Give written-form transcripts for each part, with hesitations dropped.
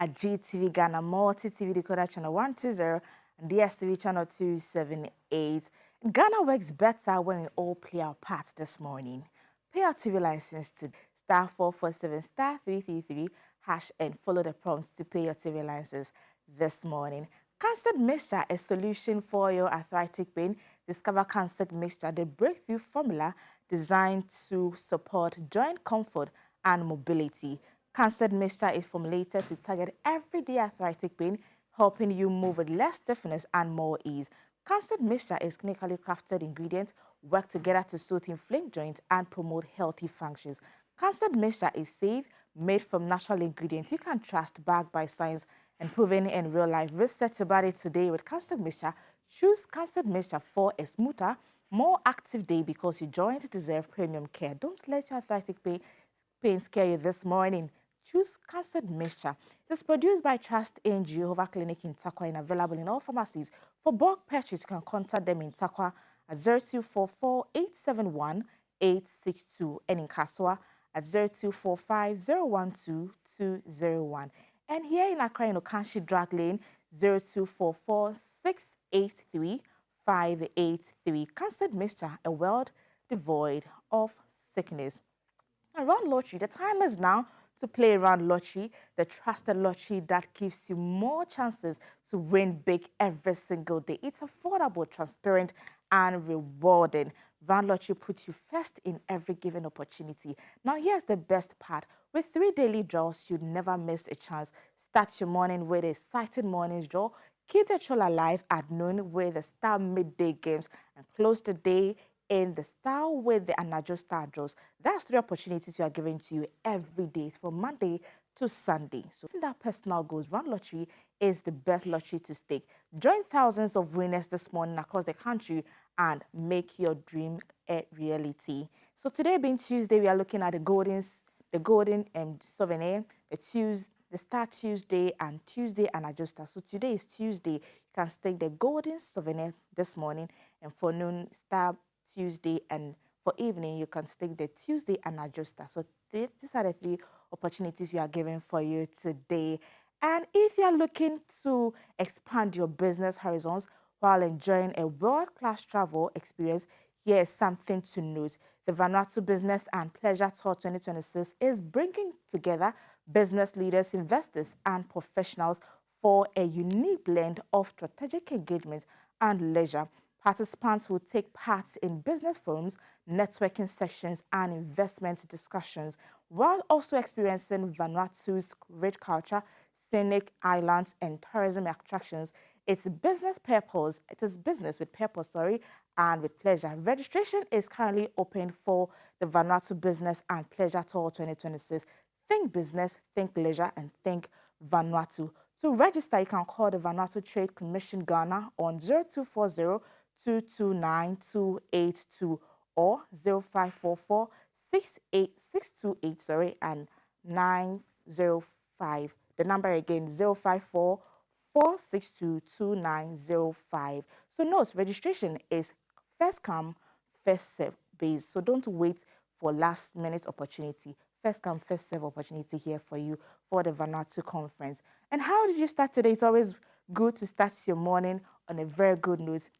at GTV Ghana Multi TV Decoder Channel 120 and DSTV Channel 278. Ghana works better when we all play our parts this morning. Pay our TV license to star 447 star 333 hash and follow the prompts to pay your TV license this morning. Cancer Mixture, a solution for your arthritic pain. Discover Cancer Mixture, the breakthrough formula designed to support joint comfort and mobility. Cancer Mixture is formulated to target everyday arthritic pain, helping you move with less stiffness and more ease. Cancer Mixture is clinically crafted ingredients work together to soothe inflamed joints and promote healthy functions. Cancer Mixture is safe, made from natural ingredients you can trust, backed by science and proven in real life. Research about it today with Cancer Mixture. Choose Cancer Mixture for a smoother, more active day because your joints deserve premium care. Don't let your arthritic pain scare you this morning. Choose Cancer Mixture. It is produced by Trust in Jehovah Clinic in Takwa and available in all pharmacies. For bulk purchase, you can contact them in Takwa at 0244 871 862 and in Kaswa at 0245 012 201. And here in Accra, in Okanshi Drag Lane, 0244 683 583. Cancer Mixture, a world devoid of sickness. Around Lottery, the time is now to play Round Lottery, the trusted lottery that gives you more chances to win big every single day. It's affordable, transparent, and rewarding. Round Lottery puts you first in every given opportunity. Now, here's the best part. With 3 daily draws, you never miss a chance. Start your morning with a exciting morning's draw. Keep the troll alive at noon with the Star Midday Games and close the day in the Star with the Anajo Star Draws. That's 3 opportunities we are giving to you every day from Monday to Sunday. So in that personal goals, Round Lottery is the best lottery to stake. Join thousands of winners this morning across the country and make your dream a reality. So today being Tuesday, we are looking at the golden souvenir, the Star Tuesday and Tuesday and Adjuster. So today is Tuesday. You can stake the golden souvenir this morning, and for noon, Star Tuesday, and for evening, you can stake the Tuesday and Adjuster. So these are the 3 opportunities we are giving for you today. And if you are looking to expand your business horizons while enjoying a world-class travel experience, here is something to note. The Vanuatu Business and Pleasure Tour 2026 is bringing together business leaders, investors, and professionals for a unique blend of strategic engagement and leisure. Participants will take part in business forums, networking sessions, and investment discussions, while also experiencing Vanuatu's rich culture, scenic islands, and tourism attractions. It's business purpose. It is business with purpose, and with pleasure. Registration is currently open for the Vanuatu Business and Pleasure Tour 2026. Think business, think leisure, and think Vanuatu. To register, you can call the Vanuatu Trade Commission Ghana on 0240 229 282 or 0544 62628 and 905. The number again 054 462 2905. So note, registration is first come, first serve base. So don't wait for last minute opportunity. First come, first serve opportunity here for you for the Vanuatu conference. And how did you start today? It's always good to start your morning on a very good note.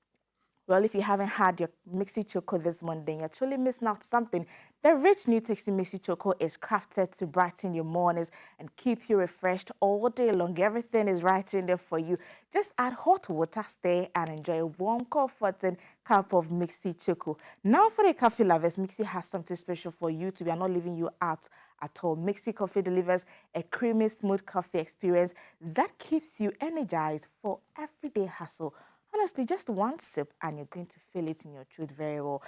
Well, if you haven't had your Mixie Choco this morning, then you're truly missing out something. The rich new tasty Mixie Choco is crafted to brighten your mornings and keep you refreshed all day long. Everything is right in there for you. Just add hot water, stir, and enjoy a warm, comforting cup of Mixie Choco. Now for the coffee lovers, Mixie has something special for you too. We are not leaving you out at all. Mixie Coffee delivers a creamy, smooth coffee experience that keeps you energized for everyday hustle. Honestly, just one sip and you're going to feel it in your throat very well.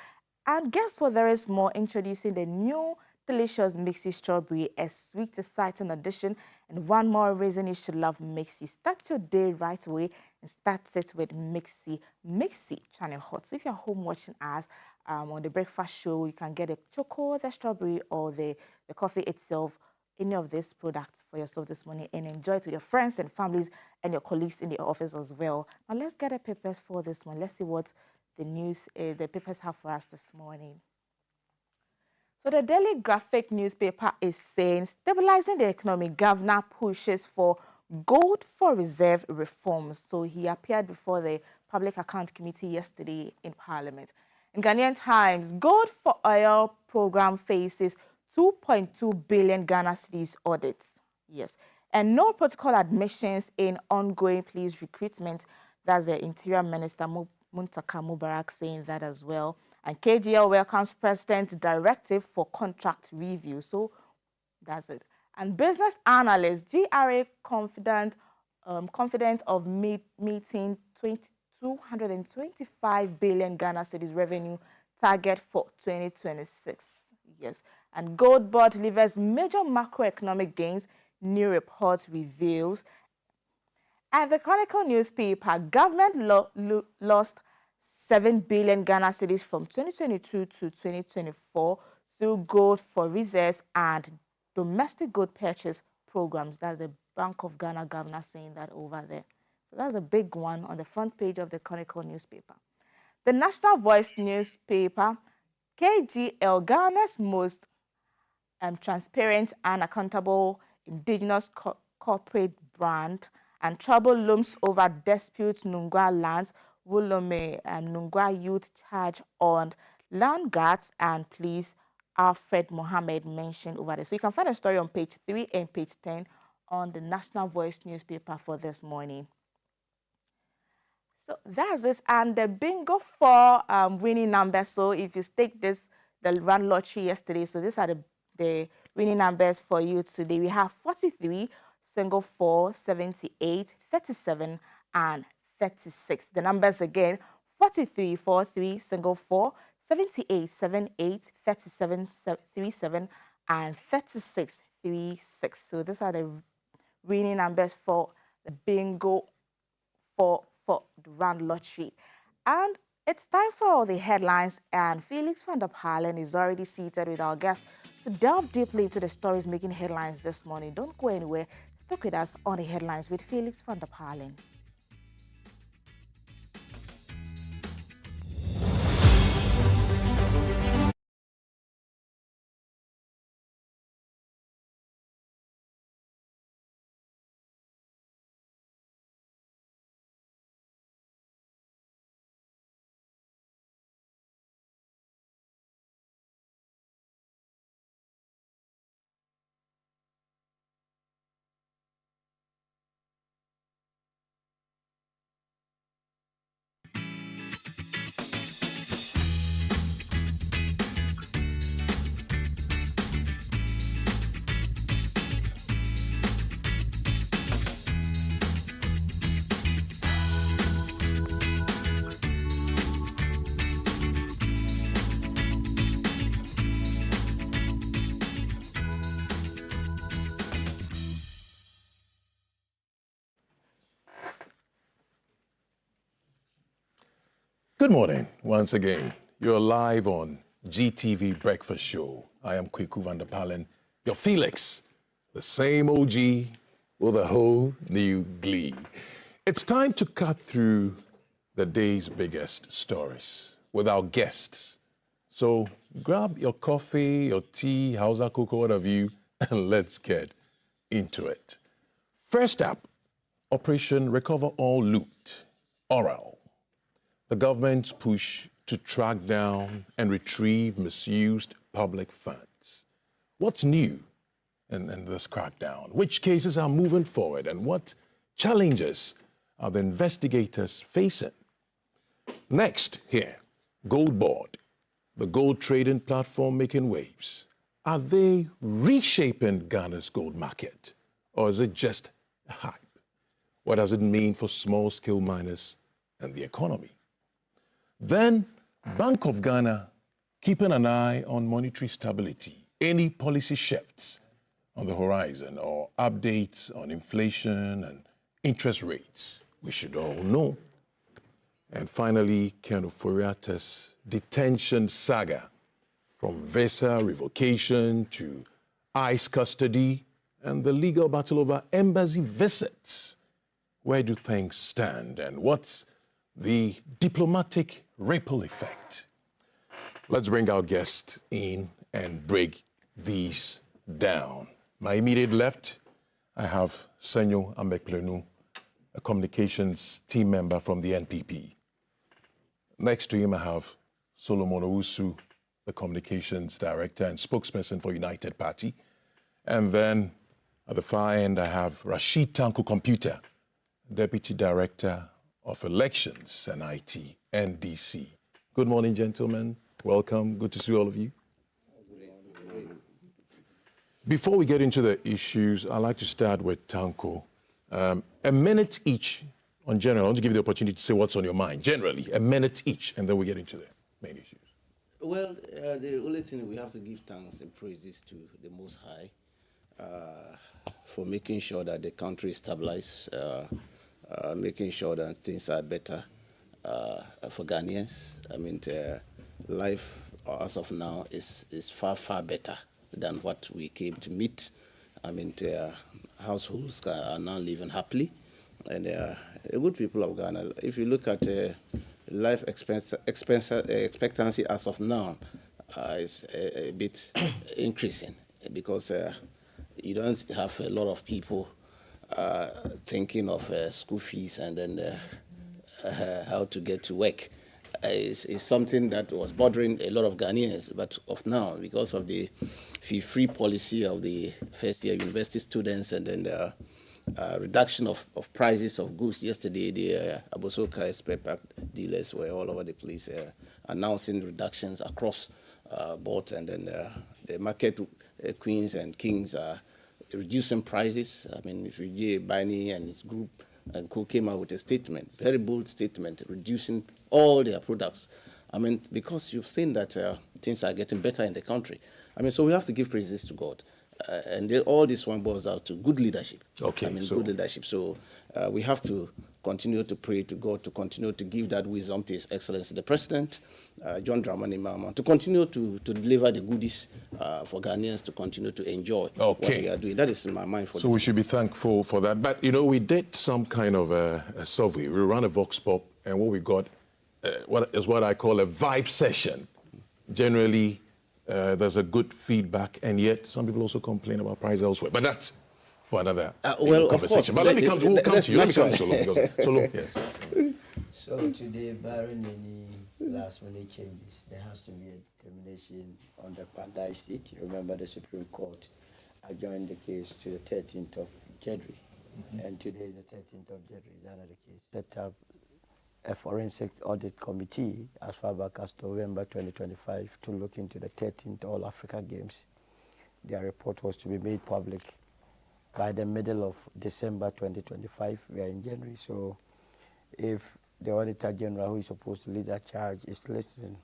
And guess what? There is more. Introducing the new delicious Mixie Strawberry, a sweet, exciting addition. And one more reason you should love Mixie. Start your day right away and start it with Mixie. Mixie Channel Hot. So if you're home watching us on the breakfast show, you can get a choco, the strawberry, or the coffee itself, any of these products for yourself this morning, and enjoy it with your friends and families and your colleagues in the office as well. Now let's get the papers for this one. Let's see what the papers have for us this morning. So the Daily Graphic newspaper is saying, stabilizing the economy, governor pushes for gold for reserve reforms. So he appeared before the Public Account Committee yesterday in Parliament. In Ghanaian Times, gold for oil program faces 2.2 billion Ghana cedis audits. Yes. And no protocol admissions in ongoing police recruitment. That's the Interior Minister Muntaka Mubarak saying that as well. And KGL welcomes President's directive for contract review. So that's it. And business analysts, GRA confident of meeting 225 billion Ghana cedis revenue target for 2026. Yes. And Gold Board delivers major macroeconomic gains, new report reveals. And the Chronicle newspaper, government lost 7 billion Ghana cedis from 2022 to 2024 through gold for reserves and domestic gold purchase programs. That's the Bank of Ghana governor saying that over there. So that's a big one on the front page of the Chronicle newspaper. The National Voice newspaper, KGL, Ghana's most transparent and accountable indigenous corporate brand, and trouble looms over dispute Nungwa lands. Wulome and Nungwa youth charge on land guards and police. Alfred Mohammed mentioned over there. So you can find a story on page 3 and page 10 on the National Voice newspaper for this morning. So that's it. And the bingo for winning numbers. So if you stake this, the run lottery yesterday, so these are the winning numbers for you today. We have 43, single 4, 78, 37, and 36. The numbers again, 43, 43, single 4, 78, 78, 37, 37, and 36, 36. So these are the winning numbers for the bingo for the Rand Lottery. And it's time for all the headlines, and Felix van der Palen is already seated with our guest to delve deeply into the stories making headlines this morning. Don't go anywhere. Stick with us on the headlines with Felix van der Palen. Good morning once again. You're live on GTV Breakfast Show. I am Kweku van der Palen, your Felix, the same OG with a whole new glee. It's time to cut through the day's biggest stories with our guests. So grab your coffee, your tea, Hausa cocoa, whatever you, and let's get into it. First up, Operation Recover All Loot, ORAL. The government's push to track down and retrieve misused public funds. What's new in this crackdown? Which cases are moving forward, and what challenges are the investigators facing? Next here, Gold Board, the gold trading platform making waves. Are they reshaping Ghana's gold market, or is it just a hype? What does it mean for small-scale miners and the economy? Then, Bank of Ghana keeping an eye on monetary stability. Any policy shifts on the horizon or updates on inflation and interest rates, we should all know. And finally, Ken Ofori-Atta's detention saga, from visa revocation to ICE custody and the legal battle over embassy visits. Where do things stand, and what's the diplomatic ripple effect? Let's bring our guest in and break these down. My immediate left, I have Senyo Amekplenu, a communications team member from the NPP. Next to him, I have Solomon Owusu, the communications director and spokesperson for United Party. And then at the far end, I have Rashid Tanko Computer, deputy director of elections and IT, NDC. Good morning, gentlemen. Welcome. Good to see all of you. Before we get into the issues, I'd like to start with Tanko. A minute each on general. I want to give you the opportunity to say what's on your mind, generally, a minute each, and then we get into the main issues. Well, the only thing we have to give thanks and praises to the Most High for making sure that the country is stabilized, making sure that things are better for Ghanaians. I mean, life as of now is far, far better than what we came to meet. I mean, households are now living happily, and the good people of Ghana. If you look at life expectancy as of now, is a bit increasing because you don't have a lot of people thinking of school fees and then how to get to work. Is something that was bothering a lot of Ghanaians, but of now, because of the fee-free policy of the first-year university students and then the reduction of prices of goods. Yesterday, the Abosoka spare part dealers were all over the place announcing reductions across boards, and then the market queens and kings are reducing prices. I mean, Vijay Bani and his group and co came out with a statement, very bold statement, reducing all their products. I mean, because you've seen that things are getting better in the country. I mean, so we have to give praises to God. And all this one boils out to good leadership. Okay. I mean, good leadership. So we have to continue to pray to God to continue to give that wisdom to His Excellency the President, John Dramani Mahama, to continue to deliver the goodies for Ghanaians to continue to enjoy what we are doing. That is in my mind for So we should be thankful for that. But, you know, we did some kind of a survey. We ran a Vox Pop, and what we got what I call a vibe session. Generally, there's a good feedback, and yet some people also complain about price elsewhere. But that's for another conversation. But let me come to you. Let me come to Solomon. Solomon, yes. So today, barring any last-minute changes, there has to be a determination on the Pandai seat. Remember, the Supreme Court adjourned the case to the 13th of January, and today is the 13th of January. Is that not the case? Set up a forensic audit committee as far back as November 2025 to look into the 13th All Africa Games. Their report was to be made public by the middle of December 2025. We are in January, so if the Auditor General, who is supposed to lead that charge, is listening,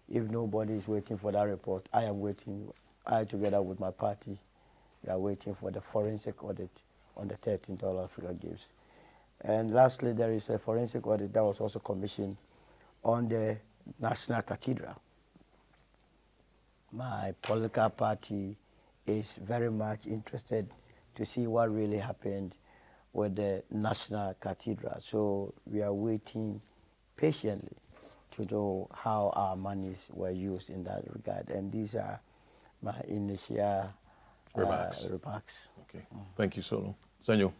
if nobody is waiting for that report, I am waiting. I, together with my party, we are waiting for the forensic audit on the 13th All Africa Games. And lastly, there is a forensic audit that was also commissioned on the National Cathedral. My political party is very much interested to see what really happened with the National Cathedral. So we are waiting patiently to know how our monies were used in that regard. And these are my initial remarks. Okay. Thank you, Solo. Senyo,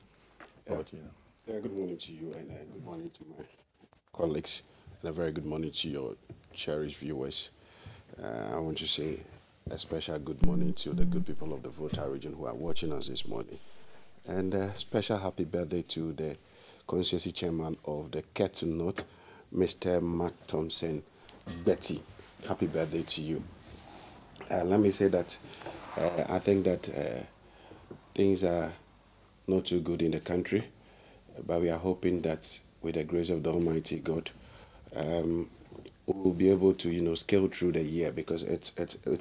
over to you now. Good morning to you, and good morning to my colleagues, and a very good morning to your cherished viewers. I want to say a special good morning to the good people of the Volta region who are watching us this morning, and a special happy birthday to the constituency chairman of the Ketu North, Mr. Mark Thompson Betty. Happy birthday to you. Let me say that I think that things are not too good in the country. But we are hoping that with the grace of the Almighty God, we will be able to, scale through the year, because it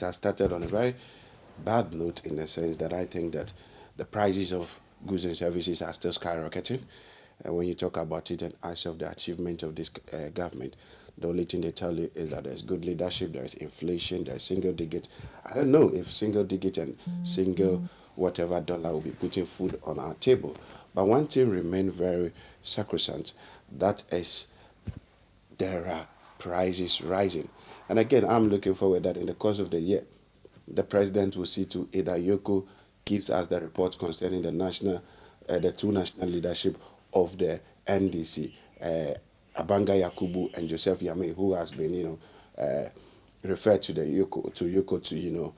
has started on a very bad note, in the sense that I think that the prices of goods and services are still skyrocketing. When you talk about it and as of the achievement of this government, the only thing they tell you is that there's good leadership, there's inflation, there's single digit. I don't know if single digit and single whatever dollar will be putting food on our table. But one thing remains very sacrosanct, that is there are prices rising. And again, I'm looking forward that in the course of the year, the president will see to either yoke gives us the report concerning the two national leadership of the NDC, Abanga Yakubu and Joseph Yame, who has been, referred to the YOCO to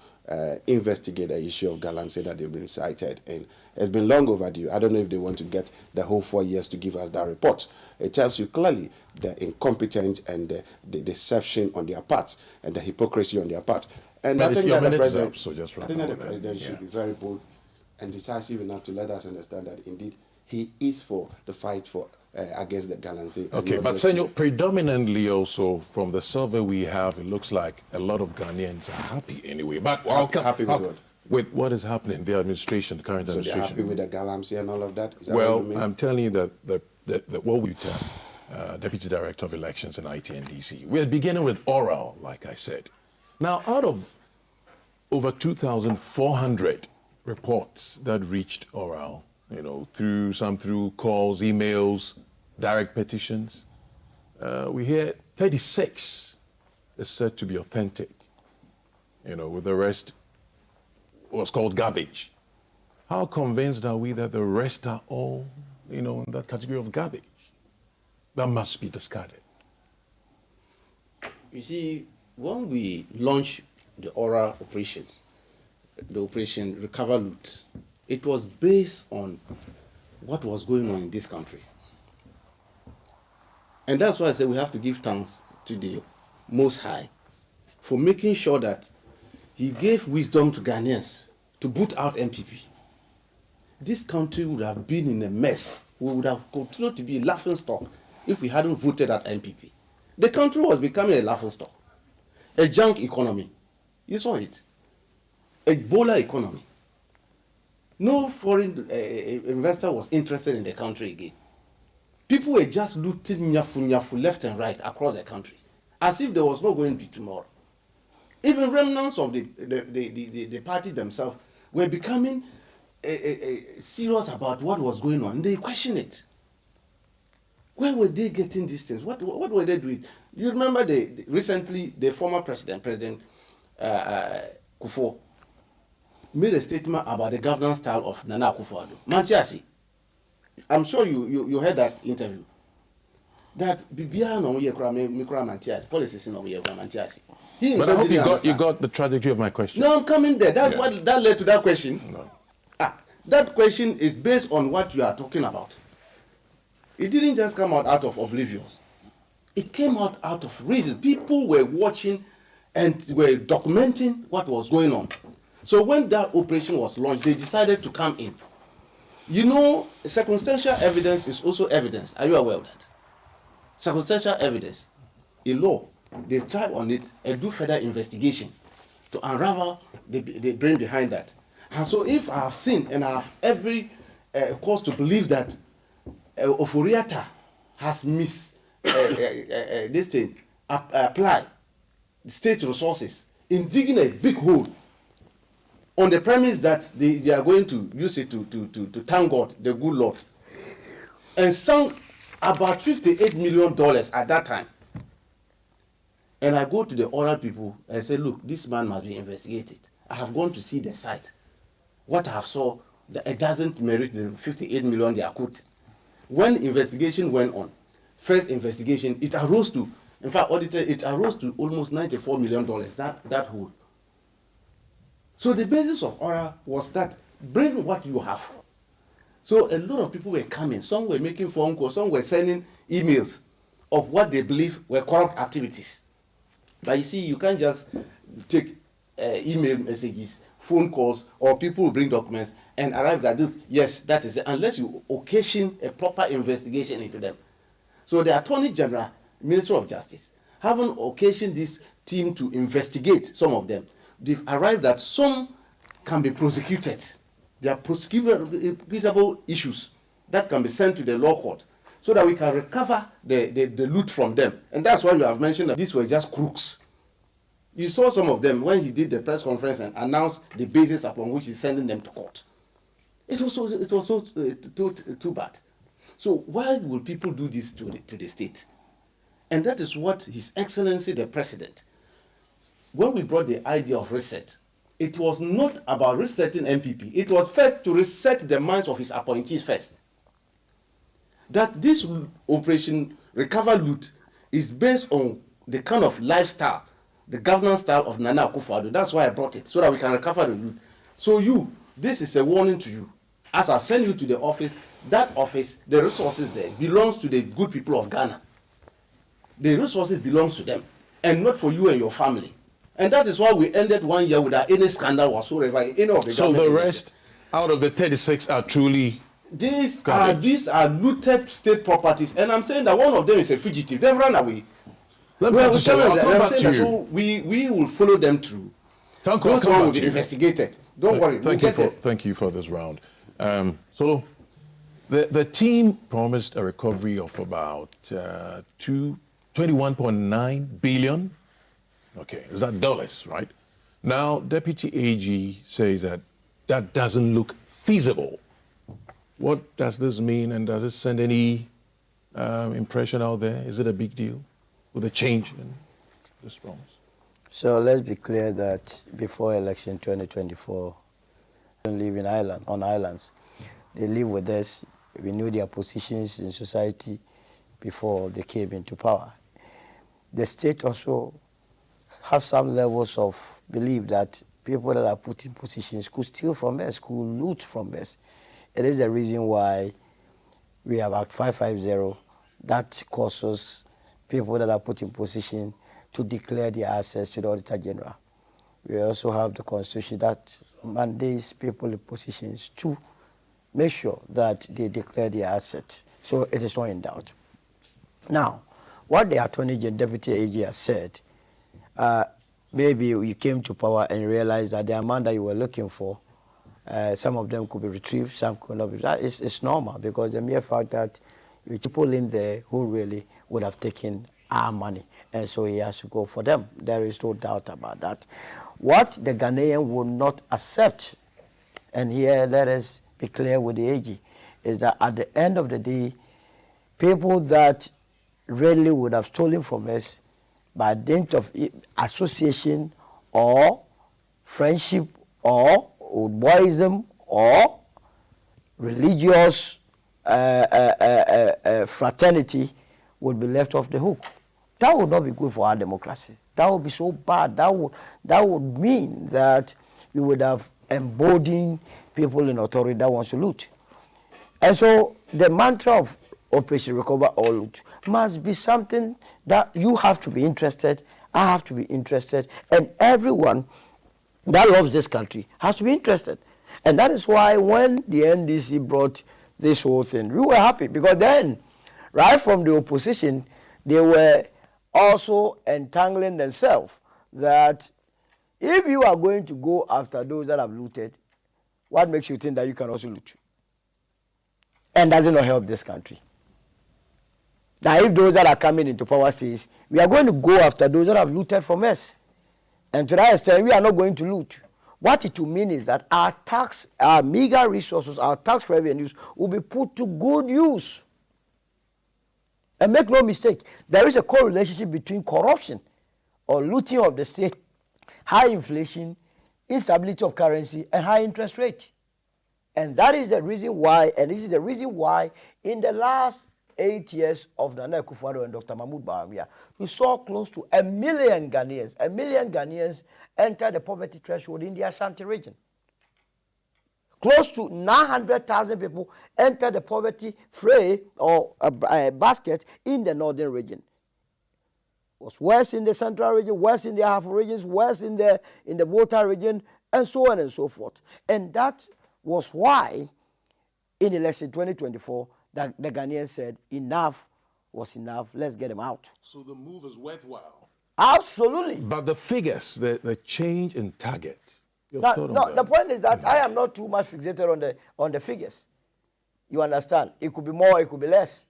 investigate the issue of Galamsey that they've been cited. And it's been long overdue. I don't know if they want to get the whole 4 years to give us that report. It tells you clearly the incompetence and the deception on their part and the hypocrisy on their part. And I think that the president, should be very bold and decisive enough to let us understand that indeed he is for the fight for against the Galamsey. Okay, but Senor, predominantly also from the survey we have, it looks like a lot of Ghanaians are happy anyway. But happy with what? With what is happening in the administration, the current administration. So they're happy with the Galamsey and all of that? Is that well, what you mean? I'm telling you that what we tell Deputy Director of Elections in ITNDC, we're beginning with oral, like I said. Now, out of over 2,400 reports that reached oral, through calls, emails, direct petitions, we hear 36 is said to be authentic, with the rest was called garbage. How convinced are we that the rest are all, in that category of garbage? That must be discarded. You see, when we launched the oral operations, the operation Recover Loot, it was based on what was going on in this country. And that's why I say we have to give thanks to the Most High for making sure that he gave wisdom to Ghanaians to boot out MPP. This country would have been in a mess. We would have continued to be a laughingstock if we hadn't voted at MPP. The country was becoming a laughingstock, a junk economy. You saw it. A Ebola economy. No foreign investor was interested in the country again. People were just looting nyafu left and right across the country, as if there was not going to be tomorrow. Even remnants of the party themselves were becoming serious about what was going on. They questioned it. Where were they getting these things? What were they doing? You remember recently the former President Kufuor, made a statement about the governance style of Nana Akufo-Addo. Mantiasi, I'm sure you heard that interview. That Bibia no Mikra Mantiasi, policies no Mantiasi. But I hope you got the trajectory of my question. No, I'm coming there. That's what that led to that question. No. That question is based on what you are talking about. It didn't just come out of oblivion. It came out of reason. People were watching and were documenting what was going on. So when that operation was launched, they decided to come in. Circumstantial evidence is also evidence. Are you aware of that? Circumstantial evidence, a law, they strive on it and do further investigation to unravel the brain behind that. And so if I have seen and I have every cause to believe that Oforiatta has applied state resources in digging a big hole on the premise that they are going to use it to thank God, the good Lord, and sunk about $58 million at that time. And I go to the oral people and say, look, this man must be investigated. I have gone to see the site. What I have saw, it doesn't merit the $58 million they are quoting. When investigation went on, first investigation, it arose to, in fact, audited, it arose to almost $94 million, that hole. So the basis of oral was that bring what you have. So a lot of people were coming. Some were making phone calls. Some were sending emails of what they believe were corrupt activities. But you see, you can't just take email messages, phone calls, or people who bring documents and arrive at yes, that is it, unless you occasion a proper investigation into them. So the Attorney General, Minister of Justice, haven't occasioned this team to investigate some of them. They've arrived that some can be prosecuted. There are prosecutable issues that can be sent to the law court so that we can recover the loot from them. And that's why you have mentioned that these were just crooks. You saw some of them when he did the press conference and announced the basis upon which he's sending them to court. It was too bad. So why will people do this to the state? And that is what His Excellency the President, when we brought the idea of reset, it was not about resetting MPP. It was first to reset the minds of his appointees first. That this Operation Recover Loot is based on the kind of lifestyle, the governance style of Nana Akufo-Addo. That's why I brought it, so that we can recover the loot. So this is a warning to you. As I send you to the office, that office, the resources there belongs to the good people of Ghana. The resources belongs to them, and not for you and your family. And that is why we ended 1 year without any scandal whatsoever. Any of the So the government rest, out of the 36, are truly These garbage. are looted state properties, and I'm saying that one of them is a fugitive. They've run away. Let me Well, answer you. I'll come back to you. so we will follow them through. Thank you. I'll Those come one back will to be you. investigated. Don't worry. Thank you for this round. So the team promised a recovery of about 21.9 billion. Okay, is that dollars, right? Now, Deputy AG says that doesn't look feasible. What does this mean, and does it send any impression out there? Is it a big deal with a change in this promise? So let's be clear that before election 2024, they live on islands. They live with us. We knew their positions in society before they came into power. The state also have some levels of belief that people that are put in positions could steal from us, could loot from us. It is the reason why we have Act 550 that causes people that are put in position to declare their assets to the Auditor General. We also have the Constitution that mandates people in positions to make sure that they declare their assets. So it is not in doubt. Now, what the Attorney General, Deputy AG has said, maybe you came to power and realized that the amount that you were looking for, some of them could be retrieved, some could not be. It's normal, because the mere fact that you people in there who really would have taken our money, and so he has to go for them. There is no doubt about that. What the Ghanaian will not accept, and here let us be clear with the AG, is that at the end of the day, people that really would have stolen from us by dint of association or friendship or old boyism or religious fraternity would be left off the hook. That would not be good for our democracy. That would be so bad. That would mean that we would have emboldened people in authority that wants to loot. And so the mantra of Operation Recover or Loot must be something that you have to be interested, I have to be interested, and everyone that loves this country has to be interested. And that is why when the NDC brought this whole thing, we were happy, because then, right from the opposition, they were also entangling themselves that if you are going to go after those that have looted, what makes you think that you can also loot? And does it not help this country? Now, if those that are coming into power says, we are going to go after those that have looted from us, and to that extent, we are not going to loot, what it will mean is that our tax, our meager resources, our tax revenues will be put to good use. And make no mistake, there is a correlation between corruption or looting of the state, high inflation, instability of currency, and high interest rate. And that is the reason why, and this is the reason why in the last 8 years of Nana Akufo-Addo and Dr. Mahmoud Bawumia, we saw close to 1 million Ghanaians enter the poverty threshold in the Ashanti region. Close to 900,000 people enter the poverty fray or basket in the northern region. It was worse in the central region, worse in the half regions, worse in the Volta region, and so on and so forth. And that was why in election 2024, that the Ghanaians said enough was enough, let's get them out. So the move is worthwhile. Absolutely. But the figures, the change in target. The point is that I am not too much fixated on the figures. You understand? It could be more, it could be less.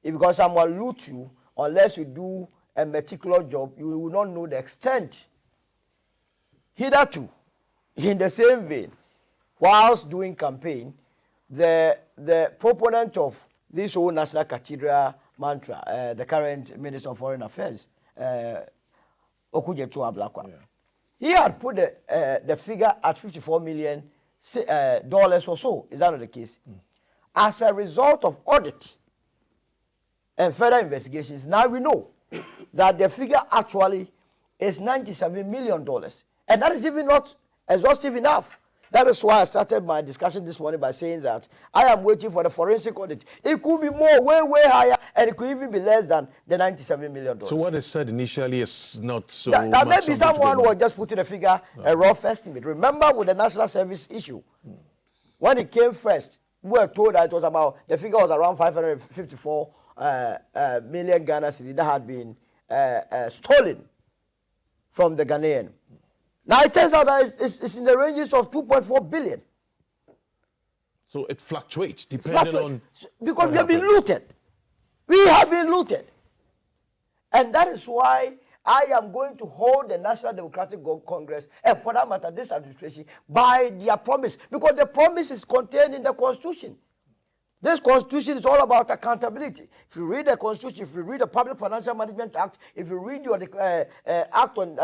If because someone loot you, unless you do a meticulous job, you will not know the extent. Hitherto, in the same vein, whilst doing campaign, the proponent of this whole National Cathedral mantra, the current Minister of Foreign Affairs, Okudzeto Ablakwa, he had put the figure at $54 million dollars or so. Is that not the case? As a result of audit and further investigations, now we know that the figure actually is $97 million. And that is even not exhaustive enough. That is why I started my discussion this morning by saying that I am waiting for the forensic audit. It could be more, way higher, and it could even be less than the $97 million. So what is said initially is not so that much maybe someone was was just putting a figure, a rough estimate. Remember with the national service issue, when it came first, we were told that it was about, the figure was around 554 million Ghana cedis that had been stolen from the Ghanaian. Now it turns out that it's in the ranges of 2.4 billion. So it fluctuates depending on because we have been looted. We have been looted. And that is why I am going to hold the National Democratic Congress, and for that matter, this administration, by their promise. Because the promise is contained in the Constitution. This Constitution is all about accountability. If you read the Constitution, if you read the Public Financial Management Act, if you read your Act on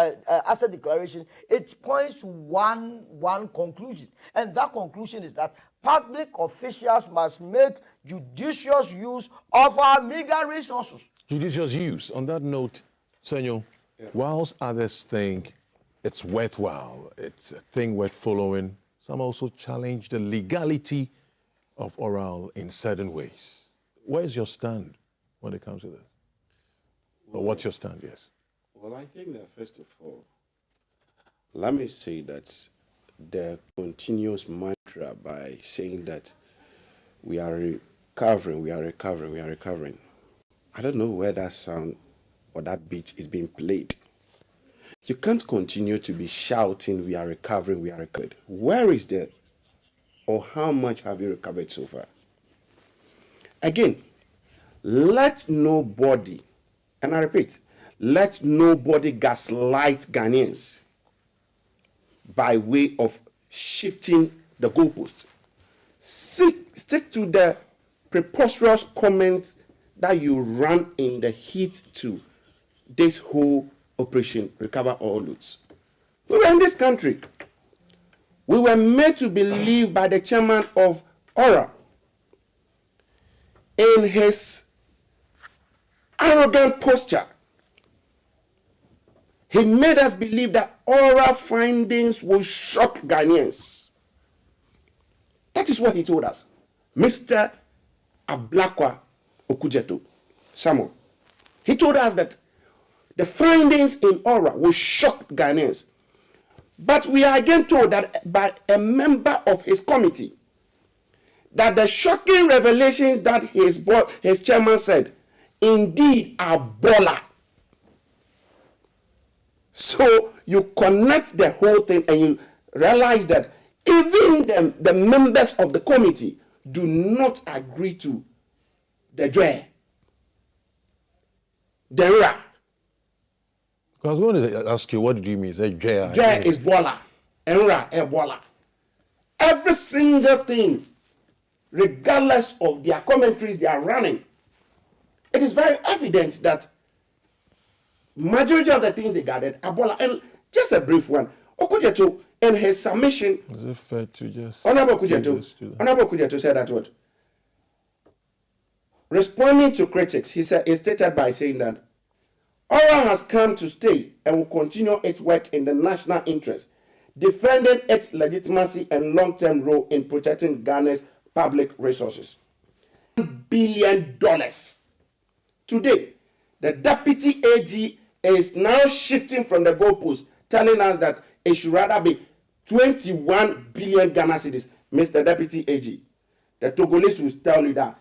Asset Declaration, it points to one conclusion. And that conclusion is that public officials must make judicious use of our meager resources. judicious use. On that note, Senor, whilst others think it's worthwhile, it's a thing worth following, some also challenge the legality of oral in certain ways. Where's your stand when it comes to this? Or what's your stand, yes? Well, I think that first of all, let me say that the continuous mantra by saying that we are recovering, we are recovering, we are recovering. I don't know where that sound or that beat is being played. You can't continue to be shouting, we are recovering, we are recovered. Where is that? Or how much have you recovered so far? Again, let nobody, and I repeat, let nobody gaslight Ghanaians by way of shifting the goalpost. Stick to the preposterous comment that you ran in the heat to this whole operation, Recover All Loots. We were in this country. We were made to believe by the chairman of ORA in his arrogant posture. He made us believe that ORA findings will shock Ghanaians. That is what he told us. Mr. Ablakwa Okujeto, Samuel. He told us that the findings in ORA will shock Ghanaians. But we are again told that by a member of his committee that the shocking revelations that his chairman said indeed are baller. So you connect the whole thing and you realize that even the members of the committee do not agree to the joy, the ra. I was going to ask you, what do you mean? Say Joy is baller, and ra is baller. Every single thing, regardless of their commentaries they are running, it is very evident that majority of the things they gathered are baller. And just a brief one, Okujeto, in his submission, is it fair to just... Honorable Okujeto said that what? Responding to critics, he stated by saying that ORA has come to stay and will continue its work in the national interest, defending its legitimacy and long-term role in protecting Ghana's public resources. $1 billion. Today, the deputy AG is now shifting from the goalpost, telling us that it should rather be 21 billion Ghana cedis. Mr. Deputy AG, the Togolese will tell you that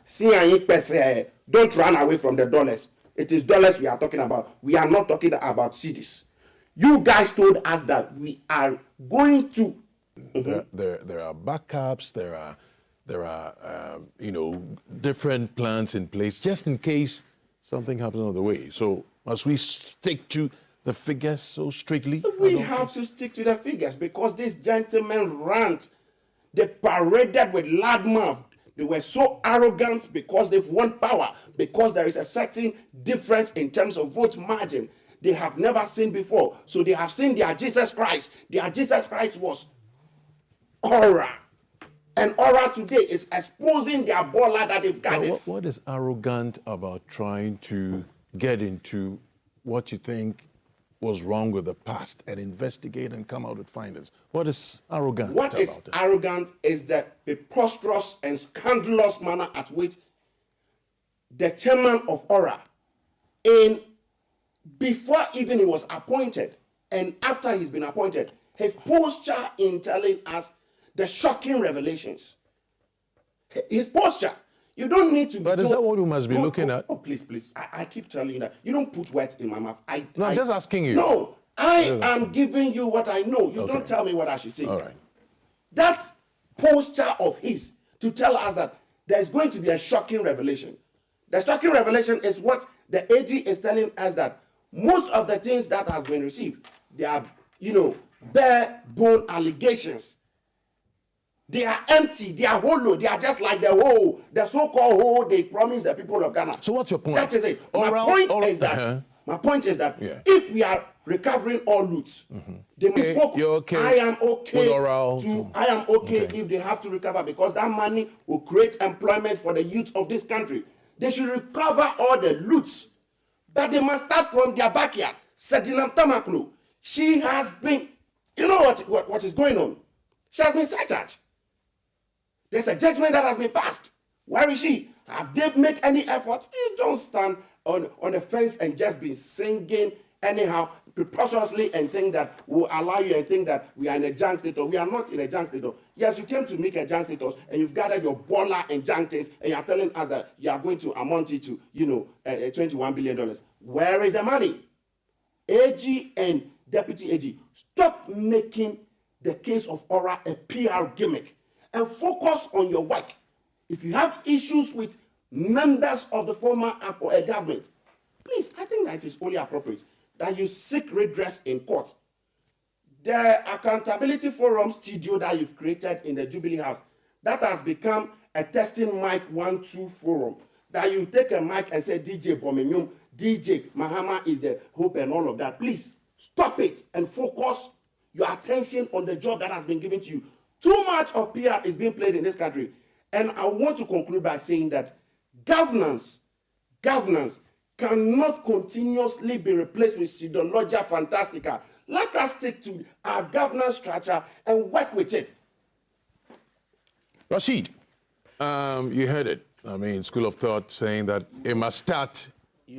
don't run away from the dollars. It is dollars we are talking about. We are not talking about cedis. You guys told us that we are going to. There are backups. There are different plans in place just in case something happens on the way. So must we stick to the figures so strictly? We have to stick to the figures because these gentlemen rant. They paraded with loud mouth. They were so arrogant because they've won power, because there is a certain difference in terms of vote margin. they have never seen before. So they have seen their Jesus Christ. Their Jesus Christ was Aura. And Aura today is exposing their baller that they've got. Now, what is arrogant about trying to get into what you think was wrong with the past and investigate and come out with findings? What is arrogant What about is it? arrogant is the preposterous and scandalous manner at which the chairman of Aura, before even he was appointed and after he's been appointed, his posture in telling us the shocking revelations. His posture. You don't need to be. But is that what we must be looking at? Oh, please, please. I keep telling you that. You don't put words in my mouth. I'm just asking you. No, I am giving you what I know. You don't tell me what I should say. All right. That posture of his to tell us that there's going to be a shocking revelation. The shocking revelation is what the AG is telling us, that most of the things that has been received, they are, bare bone allegations. They are empty, they are hollow, they are just like the so-called hole they promised the people of Ghana. So what's your point? That is it. My point is that Yeah. if we are recovering all loot, they will focus. You're okay I am okay with oral I am okay if they have to recover, because that money will create employment for the youth of this country. They should recover all the loots, but they must start from their backyard. Sedinam Tamaklu, she has been, you know what is going on? She has been surcharged. There's a judgment that has been passed. Where is she? Have they made any effort? You don't stand on the fence and just be singing anyhow, preposterously, and think that we'll allow you and think that we are in a junk status. We are not in a junk status. Yes, you came to make a junk status and you've gathered your baller and junk things and you're telling us that you are going to amount it to, $21 billion. Where is the money? AG and Deputy AG, stop making the case of Aura a PR gimmick and focus on your work. If you have issues with members of the former government, please, I think that it is only appropriate that you seek redress in court. The accountability forum studio that you've created in the Jubilee House, that has become a testing mic 1-2 forum. That you take a mic and say, DJ Bomenyum, DJ Mahama is the hope and all of that. Please, stop it and focus your attention on the job that has been given to you. Too much of PR is being played in this country. And I want to conclude by saying that governance cannot continuously be replaced with pseudologia fantastica. Let us stick to our governance structure and work with it. Rashid, you heard it. I mean, school of thought saying that it must start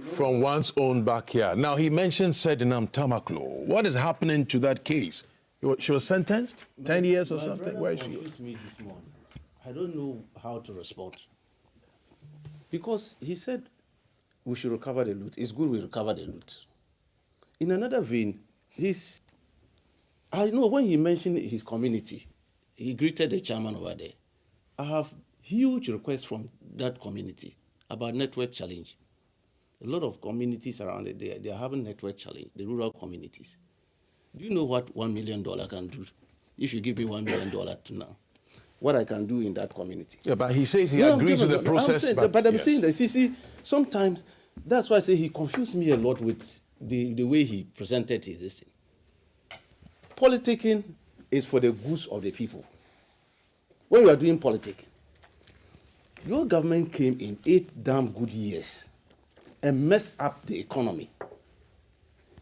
from one's own backyard. Now, he mentioned Sedinam Tamaklo. What is happening to that case? She was sentenced 10 years or something? Where is she? Confused me this morning. I don't know how to respond. Because he said we should recover the loot. It's good we recover the loot. In another vein, I know when he mentioned his community, he greeted the chairman over there. I have huge requests from that community about network challenge. A lot of communities around it, they are having network challenge, the rural communities. Do you know what $1 million can do? If you give me $1 million to now, what I can do in that community. Yeah, but he says he agrees with the process. I'm saying that, see, sometimes, that's why I say he confused me a lot with the way he presented his thing. Politicking is for the goods of the people. When you are doing politicking, your government came in 8 damn good years and messed up the economy.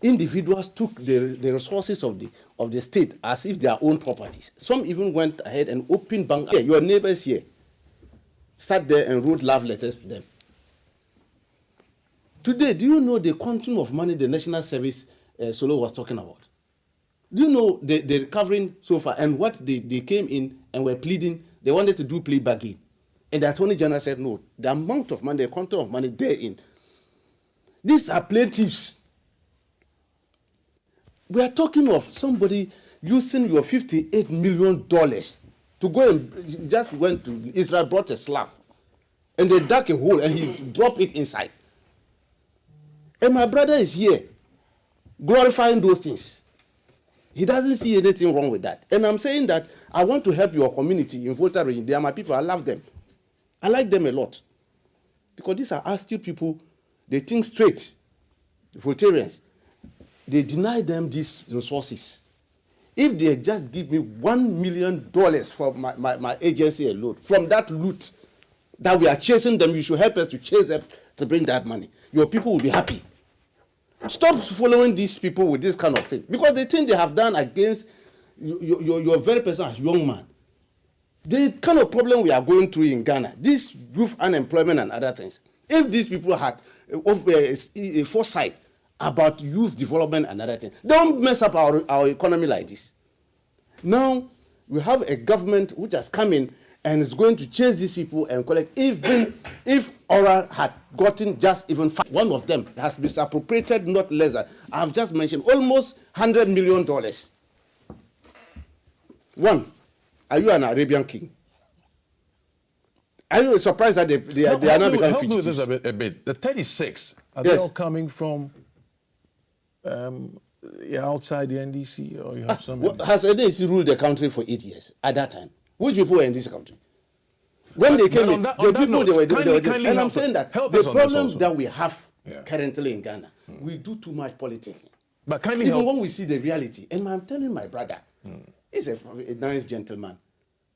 Individuals took the resources of the state as if they are own properties. Some even went ahead and opened bank. Yeah, your neighbors here sat there and wrote love letters to them. Today, do you know the quantum of money the National Service Solo was talking about? Do you know the recovering so far and what they came in and were pleading? They wanted to do plea bargain. And the Attorney General said no. The amount of money, the quantum of money therein. These are plaintiffs. We are talking of somebody using your $58 million to go and just went to Israel, brought a slab, and they dug a hole and he dropped it inside. And my brother is here glorifying those things. He doesn't see anything wrong with that. And I'm saying that I want to help your community in Volta region. They are my people. I love them. I like them a lot. Because these are astute people. They think straight. The Voltarians. they deny them these resources. If they just give me $1 million for my agency alone, from that loot that we are chasing them, you should help us to chase them to bring that money. Your people will be happy. Stop following these people with this kind of thing, because the thing they have done against your very person as young man, the kind of problem we are going through in Ghana, this youth unemployment and other things, if these people had a foresight about youth development and other things, don't mess up our economy like this. Now, we have a government which has come in and is going to chase these people and collect, even if Ora had gotten just even one of them has misappropriated not less than, I've just mentioned, almost $100 million. One, are you an Arabian king? Are you surprised that they are not becoming help me with fugitives? this a bit. The 36, are Yes. they all coming from outside the NDC, or you have some? Has NDC ruled the country for 8 years at that time? Which people were in this country? When they came in, the people they were kindly and I'm help saying that help the us on this problem also. that we have Yeah. currently in Ghana, we do too much politics. But kindly Even help. when we see the reality, and I'm telling my brother, he's a nice gentleman.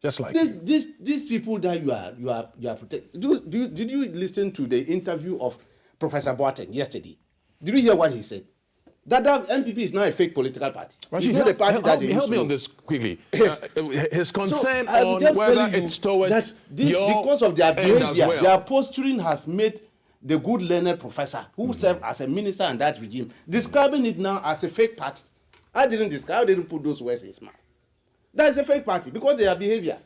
Just like you. These people that you are protecting. Did you listen to the interview of Professor Boateng yesterday? Did you hear what he said? That NPP is now a fake political party. Rashid, it's not a party that they help used me to on know. this quickly. Yes. His concern I'm on just whether telling you it's towards that this, your because of their end as behavior, well. their posturing has made the good learned professor who served as a minister in that regime describing it now as a fake party. I didn't put those words in his mouth. That is a fake party because of their behavior.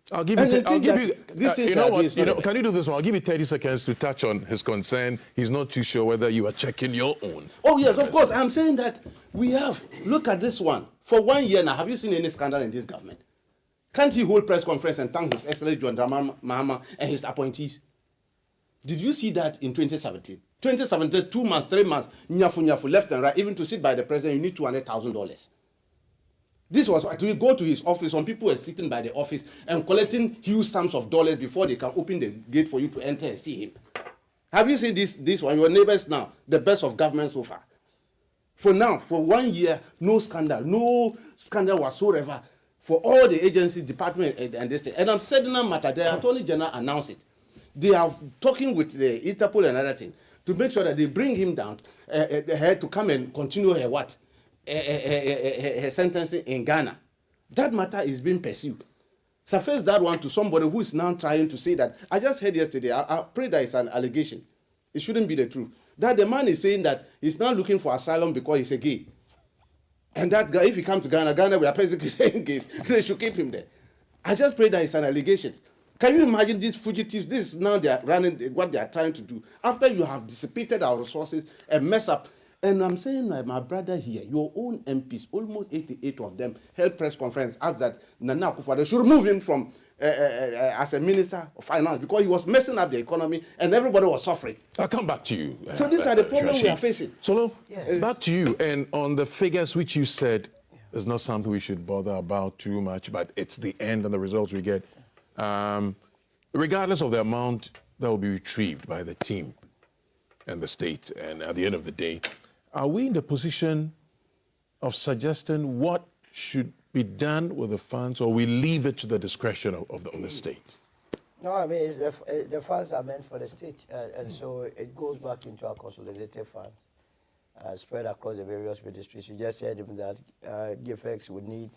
I'll give And you. the I'll thing give that you. these things You know are what? doing is not the best. Can you do this one? I'll give you 30 seconds to touch on his concern. He's not too sure whether you are checking your own. Oh yes, of course. I'm saying that we have. Look at this one. For 1 year now, have you seen any scandal in this government? Can't he hold press conference and thank His Excellency John Dramani Mahama and his appointees? Did you see that in 2017? 2017, 2 months, 3 months, nyafu left and right. Even to sit by the president, you need $200,000. This was to go to his office. Some people were sitting by the office and collecting huge sums of dollars before they can open the gate for you to enter and see him. Have you seen this one? Your neighbors now, the best of government so far. For now, for 1 year, no scandal whatsoever for all the agencies, department, and this thing. And I'm saying no matter. The Attorney General announced it. They are talking with the Interpol and other thing to make sure that they bring him down to come and continue her what? Her sentencing in Ghana. That matter is being pursued. Surface that one to somebody who is now trying to say that. I just heard yesterday, I pray that it's an allegation. It shouldn't be the truth. That the man is saying that he's now looking for asylum because he's a gay. And that guy, if he comes to Ghana, we are persecuting gays. They should keep him there. I just pray that it's an allegation. Can you imagine these fugitives? This is now they are running what they are trying to do. After you have dissipated our resources and mess up. And I'm saying, like my brother here, your own MPs, almost 88 of them, held press conference, asked that Nana Akufo-Addo should remove him from as a minister of finance because he was messing up the economy and everybody was suffering. I'll come back to you. So these are the problems we are facing. Solo, back to you. And on the figures which you said is not something we should bother about too much, but it's the end and the results we get. Regardless of the amount that will be retrieved by the team and the state, and at the end of the day, are we in the position of suggesting what should be done with the funds, or we leave it to the discretion of the state? No, I mean, the funds are meant for the state, and so it goes back into our consolidated funds, spread across the various ministries. You just said that GFX would need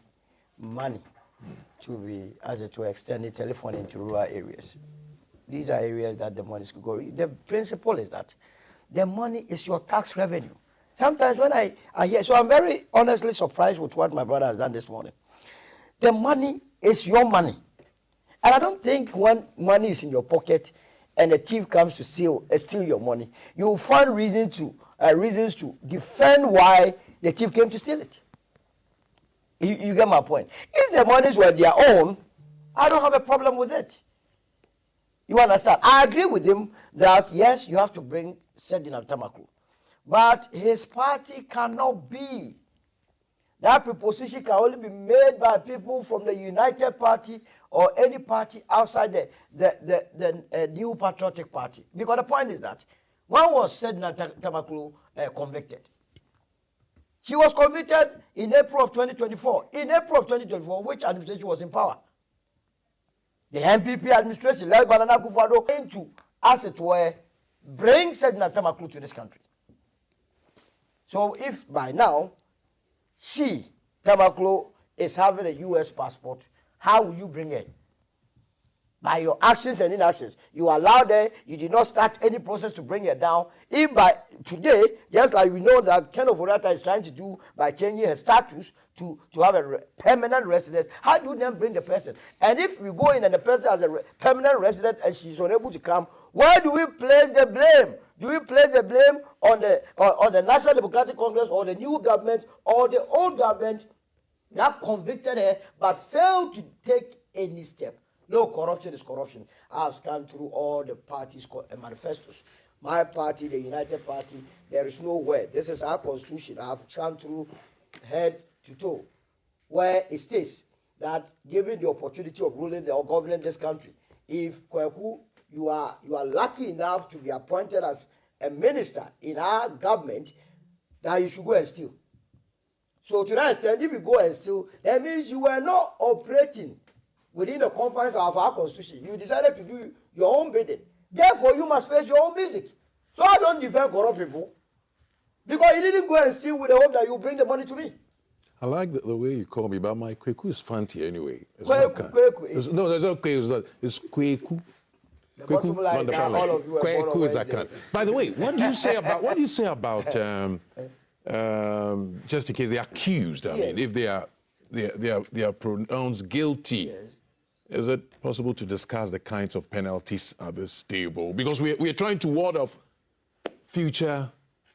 money to extend the telephone into rural areas. These are areas that the money could go. The principle is that the money is your tax revenue. Sometimes when I hear, so I'm very honestly surprised with what my brother has done this morning. The money is your money. And I don't think when money is in your pocket and a thief comes to steal your money, you will find reasons to defend why the thief came to steal it. You get my point. If the monies were their own, I don't have a problem with it. You understand? I agree with him that, yes, you have to bring Sedina Tamaklu. But his party cannot be. That proposition can only be made by people from the United Party or any party outside the New Patriotic Party. Because the point is that, when was Sedina Tamaklu convicted? She was convicted in April of 2024. In April of 2024, which administration was in power? The MPP administration, led by Nana Akufo-Addo, going to, as it were, bring Sedna Tamaklu to this country. So if by now, she, Tamaklu, is having a U.S. passport, how will you bring her? By your actions and inactions. You allowed her, you did not start any process to bring her down. If by today, just like we know that Ken Ofori-Atta is trying to do by changing her status to have a permanent residence, how do you then bring the person? And if we go in and the person has a permanent resident and she's unable to come, where do we place the blame? Do we place the blame on the National Democratic Congress or the new government or the old government that convicted her but failed to take any step? No, corruption is corruption. I've scanned through all the parties' manifestos. My party, the United Party, there is no way. This is our constitution. I've scanned through head to toe, where it states that given the opportunity of ruling or governing this country, if Kweku, you are lucky enough to be appointed as a minister in our government, that you should go and steal. So to that extent, if you go and steal, that means you were not operating within the confines of our constitution. You decided to do your own bidding. Therefore, you must face your own music. So I don't defend corrupt people. Because you didn't go and steal with the hope that you bring the money to me. I like the way you call me, but my Kweku is fancy anyway. Kweku. No, there's no Kweku. It's Kweku. The bottom line is that all of you are born on Kweku is Wednesday. By the way, what do you say about just in case they're accused? I mean, if they are pronounced guilty. Yes. Is it possible to discuss the kinds of penalties at this table? Because we're trying to ward off future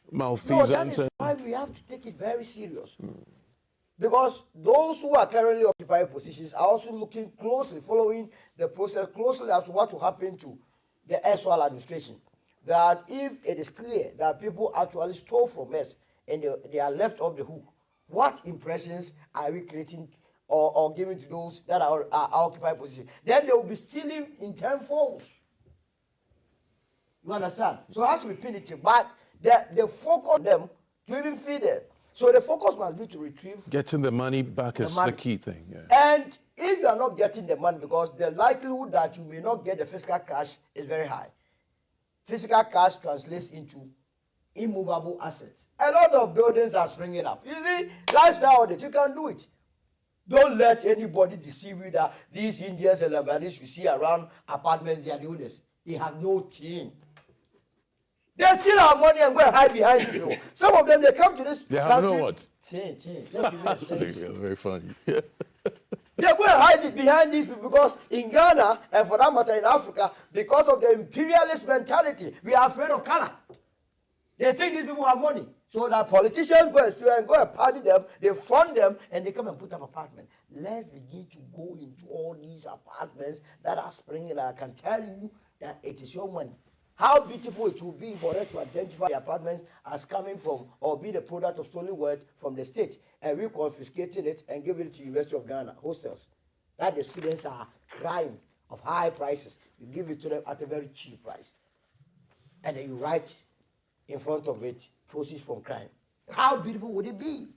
malfeasance. No, that is why we have to take it very serious. Because those who are currently occupying positions are also looking closely, following the process closely as to what will happen to the erstwhile administration. That if it is clear that people actually stole from us and they are left off the hook, what impressions are we creating or giving to those that are occupying positions? Then they will be stealing in tenfolds. You understand? So it has to be punitive. But the focus on them to even feed them. So the focus must be to retrieve. Getting the money back is the key thing. Yeah. And if you are not getting the money, because the likelihood that you may not get the physical cash is very high. Physical cash translates into immovable assets. A lot of buildings are springing up. You see, lifestyle audit, you can do it. Don't let anybody deceive you that these Indians and Lebanese you see around apartments, they are the owners. They have no team. They steal our money and go and hide behind you. Some of them, they come to this They have country. no what? Team. Let me give you a sense. Very funny. They go and hide it behind these people because in Ghana, and for that matter in Africa, because of the imperialist mentality, we are afraid of color. They think these people have money. So that politicians go and steal and go and party them, they fund them, and they come and put up apartments. Let's begin to go into all these apartments that are springing. I can tell you that it is your money. How beautiful it will be for us to identify the apartments as coming from or be the product of stolen wealth from the state, and we confiscating it and giving it to University of Ghana hostels. That the students are crying of high prices. You give it to them at a very cheap price. And then you write in front of it, proceeds from crime. How beautiful would it be?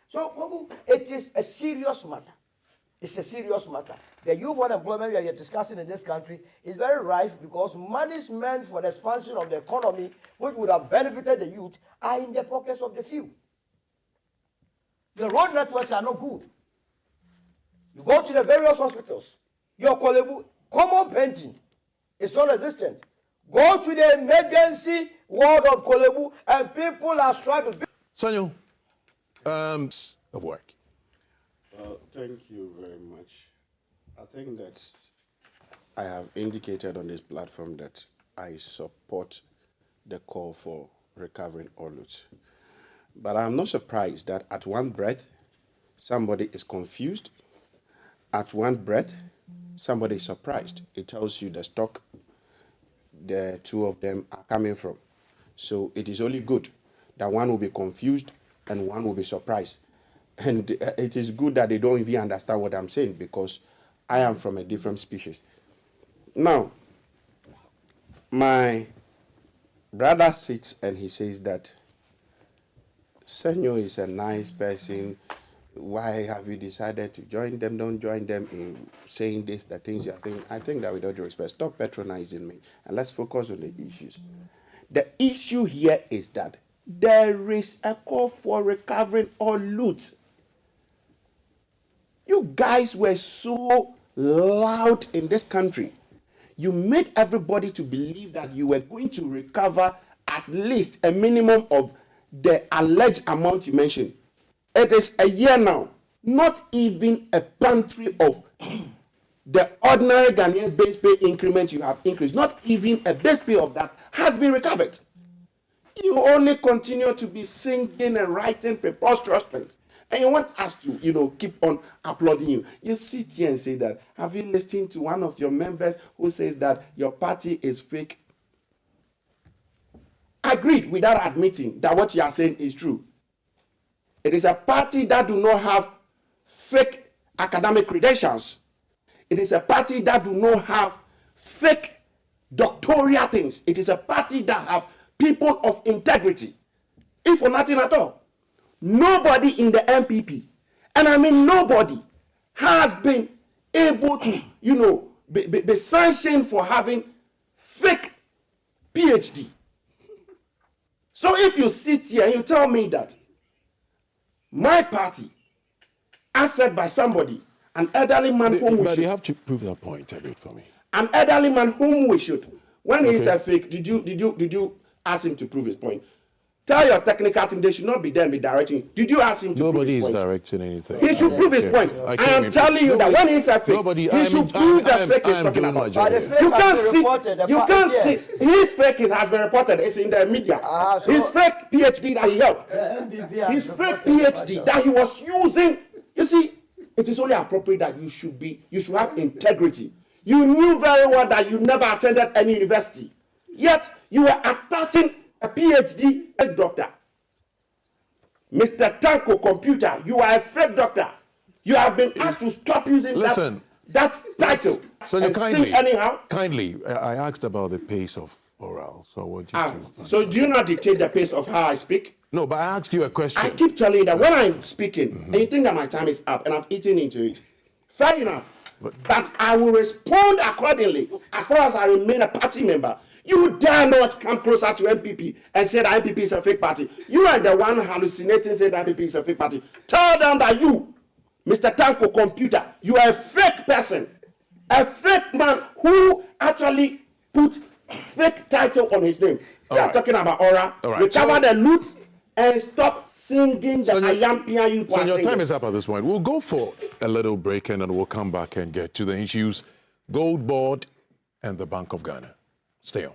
So it is a serious matter. It's a serious matter. The youth unemployment we are discussing in this country is very rife because monies meant for the expansion of the economy, which would have benefited the youth, are in the pockets of the few. The road networks are not good. You go to the various hospitals, your common painting is non-existent. Go to the emergency ward of Kolebu and people are struggling. Sanyo, of work. Thank you very much. I think that I have indicated on this platform that I support the call for recovering all loot. But I'm not surprised that at one breath, somebody is confused. At one breath, somebody is surprised. It tells you the stock the two of them are coming from. So it is only good that one will be confused and one will be surprised. And it is good that they don't even understand what I'm saying because I am from a different species. Now, my brother sits and he says that Senyo is a nice person. Why have you decided to join them? Don't join them in saying this, the things you are saying. I think that with all due respect, stop patronizing me and let's focus on the issues. The issue here is that there is a call for recovering all loot. You guys were so loud in this country. You made everybody to believe that you were going to recover at least a minimum of the alleged amount you mentioned. It is a year now, not even a pantry of the ordinary Ghanaians base pay increment you have increased, not even a base pay of that has been recovered. You only continue to be singing and writing preposterous things. And you want us to, keep on applauding you. You sit here and say that. Have you listened to one of your members who says that your party is fake? Agreed without admitting that what you are saying is true. It is a party that do not have fake academic credentials. It is a party that do not have fake doctoral things. It is a party that have people of integrity. If for nothing at all. Nobody in the MPP, and I mean nobody, has been able to, be sanctioned for having fake PhD. So if you sit here and you tell me that my party, as said by somebody, an elderly man whom we But should, you have to prove that point a bit for me. an elderly man whom we should, when he said fake, did you ask him to prove his point? Tell your technical team they should not be there and be directing. Did you ask him to Nobody prove his is point? directing anything. He should prove his point. I am telling you that when he said fake, he should prove the fake he's talking about. But the fake You has can't been sit. reported. You can't sit. His fake has been reported. It's in the media. So- His fake PhD that he held. MBB has His fake reported PhD about that he was using. You see, it is only appropriate that you should have integrity. You knew very well that you never attended any university, yet you were attaching a PhD doctor. Mr. Tanko Computer, you are a fake doctor. You have been asked to stop using that title and sing anyhow. Kindly, I asked about the pace of oral, so I want you to... So do you not dictate the pace of how I speak? No, but I asked you a question. I keep telling you that when I'm speaking, and you think that my time is up and I've eaten into it, fair enough. But I will respond accordingly as far as I remain a party member. You dare not come closer to MPP and say that MPP is a fake party. You are the one hallucinating saying that MPP is a fake party. Tell them that you, Mr. Tanko Computer, you are a fake person. A fake man who actually put fake title on his name. We are talking about aura. Recover the loot and stop singing the Ayampia you So your time is up at this point. We'll go for a little break and then we'll come back and get to the issues. Gold Board and the Bank of Ghana. Stay on.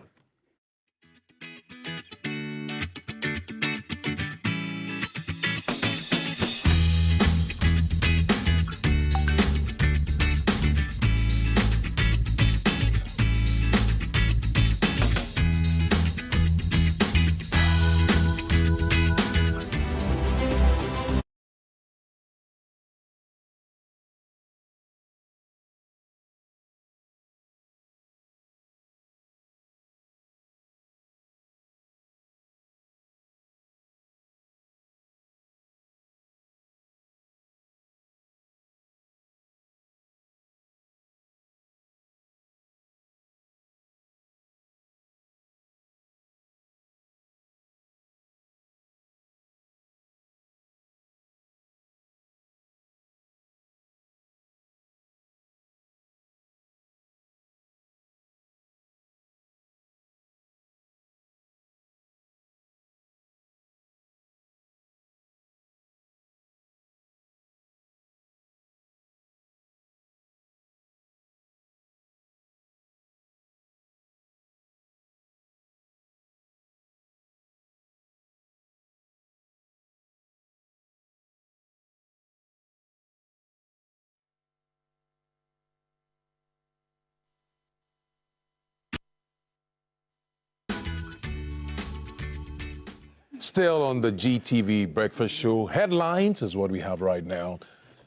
Still on the GTV Breakfast Show. Headlines is what we have right now.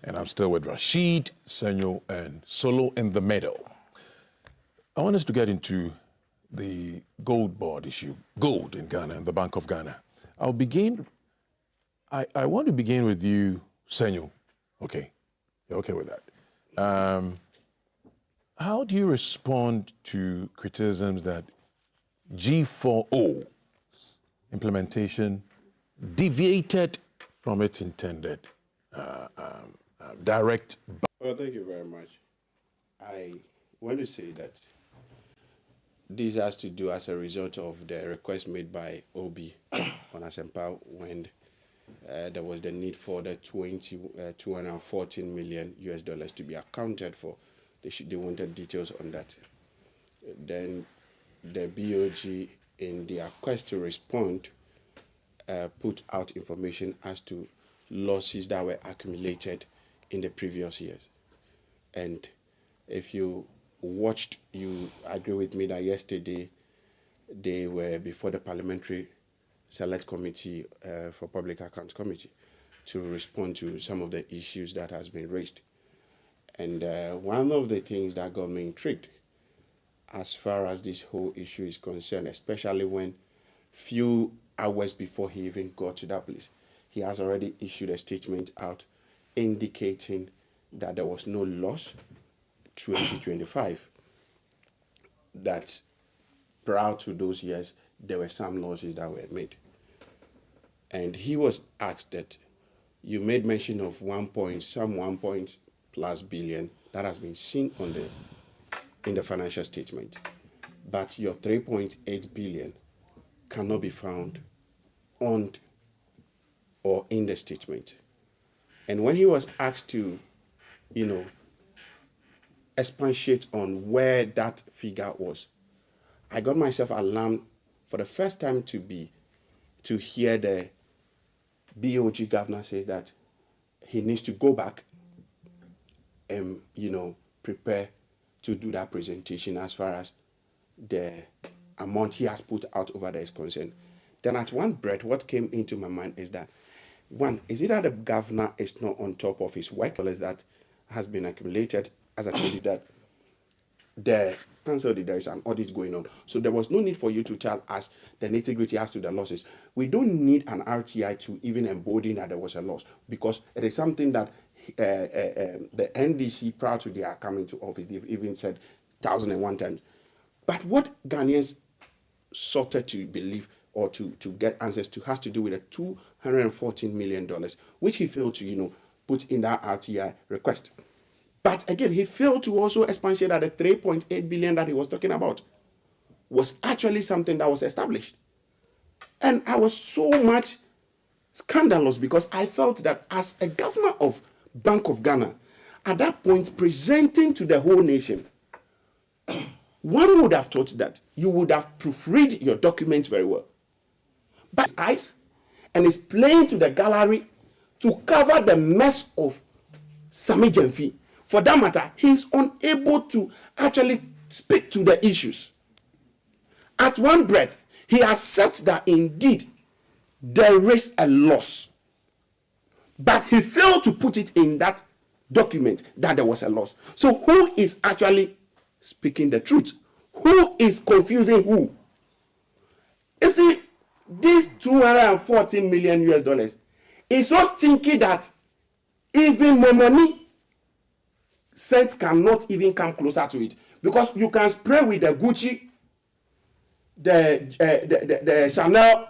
And I'm still with Rashid, Senyo, and Solo in the middle. I want us to get into the gold board issue, gold in Ghana and the Bank of Ghana. I'll begin I want to begin with you, Senyo. Okay, you're okay with that. How do you respond to criticisms that G4O implementation deviated from its intended direct? Well, thank you very much. I want to say that this has to do as a result of the request made by Obi on Asempa when there was the need for the 214 million US dollars to be accounted for. They wanted details on that. Then the BOG, in their quest to respond, put out information as to losses that were accumulated in the previous years. And if you watched, you agree with me that yesterday they were before the Parliamentary Select Committee for Public Accounts Committee to respond to some of the issues that has been raised. And one of the things that got me intrigued as far as this whole issue is concerned, especially when few hours before he even got to that place, he has already issued a statement out indicating that there was no loss 2025, that prior to those years, there were some losses that were made. And he was asked that you made mention of 1 point plus billion that has been seen on in the financial statement, but your 3.8 billion cannot be found on or in the statement. And when he was asked to, expatiate on where that figure was, I got myself alarmed for the first time to hear the BOG governor says that he needs to go back and, prepare to do that presentation as far as the amount he has put out over there is concerned. Then at one breath, what came into my mind is that, one, is it that the governor is not on top of his work, or is that has been accumulated, as I told you, that the council, there is an audit going on. So there was no need for you to tell us the nitty-gritty as to the losses. We don't need an RTI to even embolden that there was a loss, because it is something that the NDC, prior to their coming to office, they've even said 1,001 times. But what Ghanaians sought to believe or to get answers to has to do with the $214 million, which he failed to, put in that RTI request. But again, he failed to also expatiate that the 3.8 billion that he was talking about was actually something that was established. And I was so much scandalous because I felt that as a governor of Bank of Ghana, at that point, presenting to the whole nation, one would have thought that you would have proofread your documents very well. But his eyes, and is playing to the gallery to cover the mess of Sammy Gyamfi. For that matter, he is unable to actually speak to the issues. At one breath, he accepts that indeed there is a loss. But he failed to put it in that document that there was a loss. So who is actually speaking the truth? Who is confusing who? You see, this 214 million US dollars is so stinky that even more money scent cannot even come closer to it, because you can spray with the Gucci, the Chanel,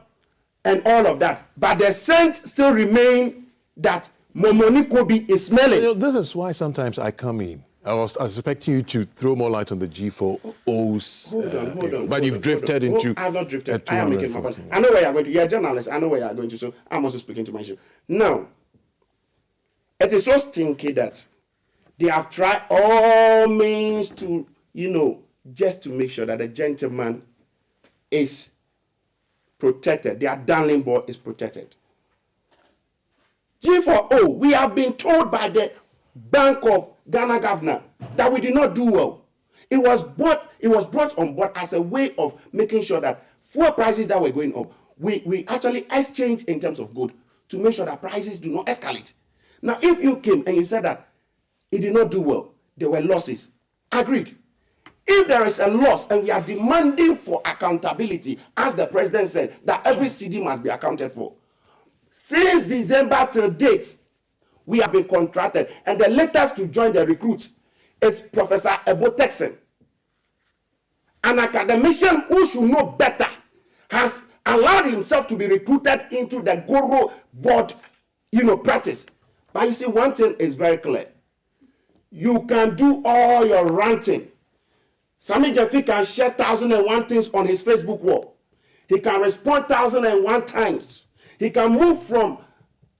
and all of that, but the scent still remain that Momoni Kobe is smelling. This is why sometimes I come in. I was expecting you to throw more light on the G4Os. Hold on. But you've drifted into. I have not drifted. I am making my point. I know where you are going to. You're a journalist. I know where you are going to. So I'm also speaking to my issue. Now, it is so stinky that they have tried all means to, just to make sure that the gentleman is protected. Their darling boy is protected. G4O, we have been told by the Bank of Ghana governor that we did not do well. It was brought on board as a way of making sure that fuel prices that were going up, we actually exchanged in terms of gold to make sure that prices do not escalate. Now, if you came and you said that it did not do well, there were losses, agreed. If there is a loss and we are demanding for accountability, as the president said, that every CD must be accounted for, Since December till date, we have been contracted, and the latest to join the recruits is Professor Ebo Texan, an academician who should know better, has allowed himself to be recruited into the Goro board, practice. But you see, one thing is very clear. You can do all your ranting. Sammy Jeffy can share 1,001 things on his Facebook wall. He can respond 1,001 times. He can move from,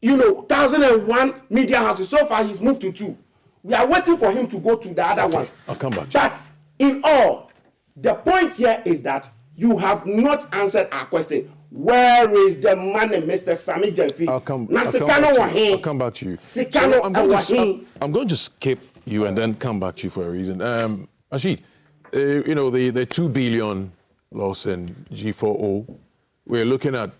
1,001 media houses. So far, he's moved to 2. We are waiting for him to go to the other ones. I'll come back to you. But in all, the point here is that you have not answered our question. Where is the money, Mr. Sammy Jeffy? I'll come back to you. So I'm going to skip you and then come back to you for a reason. Rashid, the 2 billion loss in G4O, we're looking at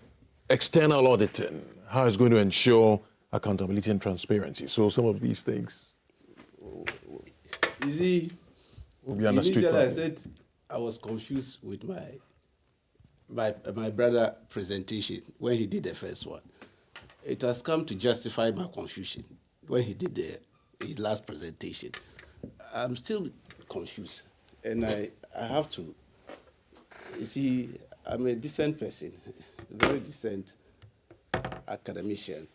external auditing, how it's going to ensure accountability and transparency. So some of these things You see, will be understood. initially I said I was confused with my brother presentation when he did the first one. It has come to justify my confusion when he did his last presentation. I'm still confused, and I have to. You see, I'm a decent person, very decent academician,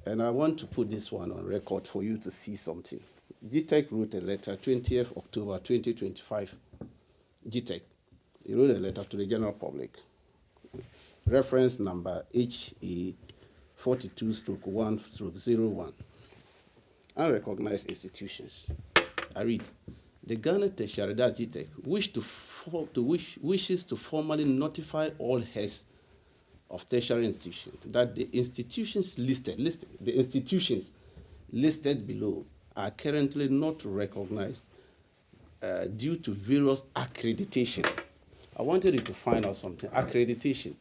and I want to put this one on record for you to see something. GTEC wrote a letter, 20th October 2025. GTEC, he wrote a letter to the general public. Reference number HE 42/1/01. Unrecognized institutions. I read. The Ghana Tertiary, that's GTEC, wishes to formally notify all heads of tertiary institutions that the institutions listed below are currently not recognized due to various accreditation. I wanted you to find out something. Accreditation.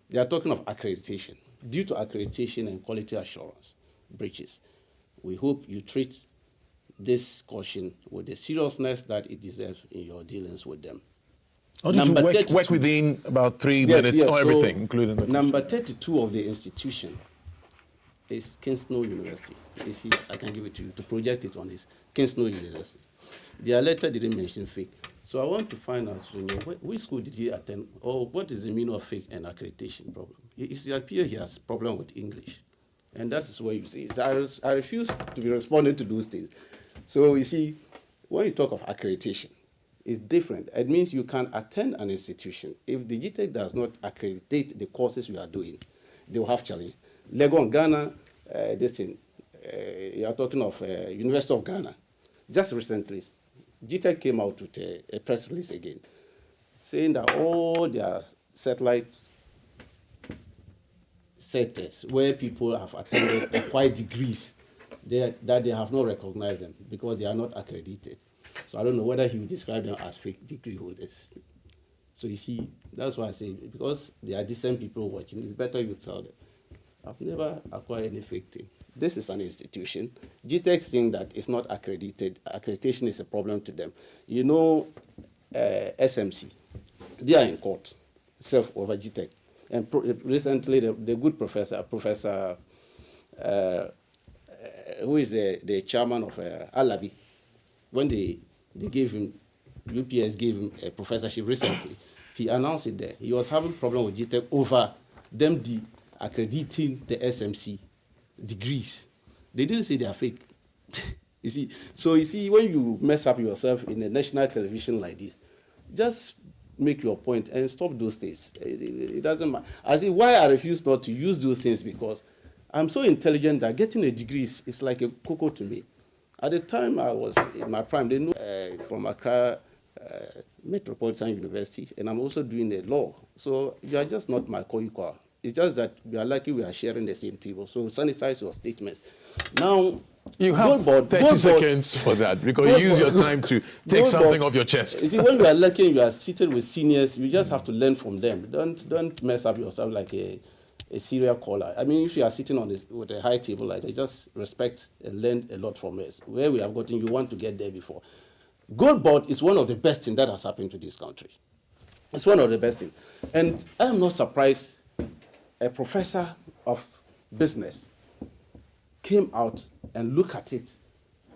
They are talking of accreditation. Due to accreditation and quality assurance breaches, we hope you treat this caution with the seriousness that it deserves in your dealings with them. How did you work within about 3 minutes or everything, so including the number 32 of the institution is Kingston University. You see, I can give it to you to project it on this. Kingston University. Their letter didn't mention fake. So I want to find out, which school did he attend, or what is the meaning of fake and accreditation problem? It appears he has a problem with English. And that is where you see. So I refuse to be responding to those things. So you see, when you talk of accreditation, it's different. It means you can attend an institution. If the GTEC does not accredit the courses you are doing, they will have challenge. Legon, Ghana, you are talking of University of Ghana. Just recently, GTEC came out with a press release again, saying that all their satellite sectors where people have attended acquired degrees, that they have not recognized them because they are not accredited. So I don't know whether he will describe them as fake degree holders. So you see, that's why I say, because they are decent people watching, it's better you tell them. I've never acquired any fake thing. This is an institution. GTEC saying that it's not accredited. Accreditation is a problem to them. You know, SMC, they are in court, self over GTEC. And recently, the good professor, who is the chairman of Alabi, when they gave him, UPS gave him a professorship recently, he announced it there. He was having problem with GTEC over them accrediting the SMC degrees. They didn't say they are fake. You see, so you see, when you mess up yourself in a national television like this, just make your point and stop those things. It doesn't matter. I see why I refuse not to use those things, because I'm so intelligent that getting a degree is like a cocoa to me. At the time I was in my prime, they knew from Accra Metropolitan University, and I'm also doing the law. So you are just not my co-equal. It's just that we are lucky we are sharing the same table. So sanitize your statements. Now, you have 30 seconds for that, because you use your time to take something off your chest. You see, when you are lucky, you are seated with seniors, you just have to learn from them. Don't mess up yourself like a serial caller. I mean, if you are sitting on this with a high table like that, just respect and learn a lot from us. Where we have gotten, you want to get there before. Gold board is one of the best things that has happened to this country. It's one of the best things. And I am not surprised a professor of business came out and looked at it,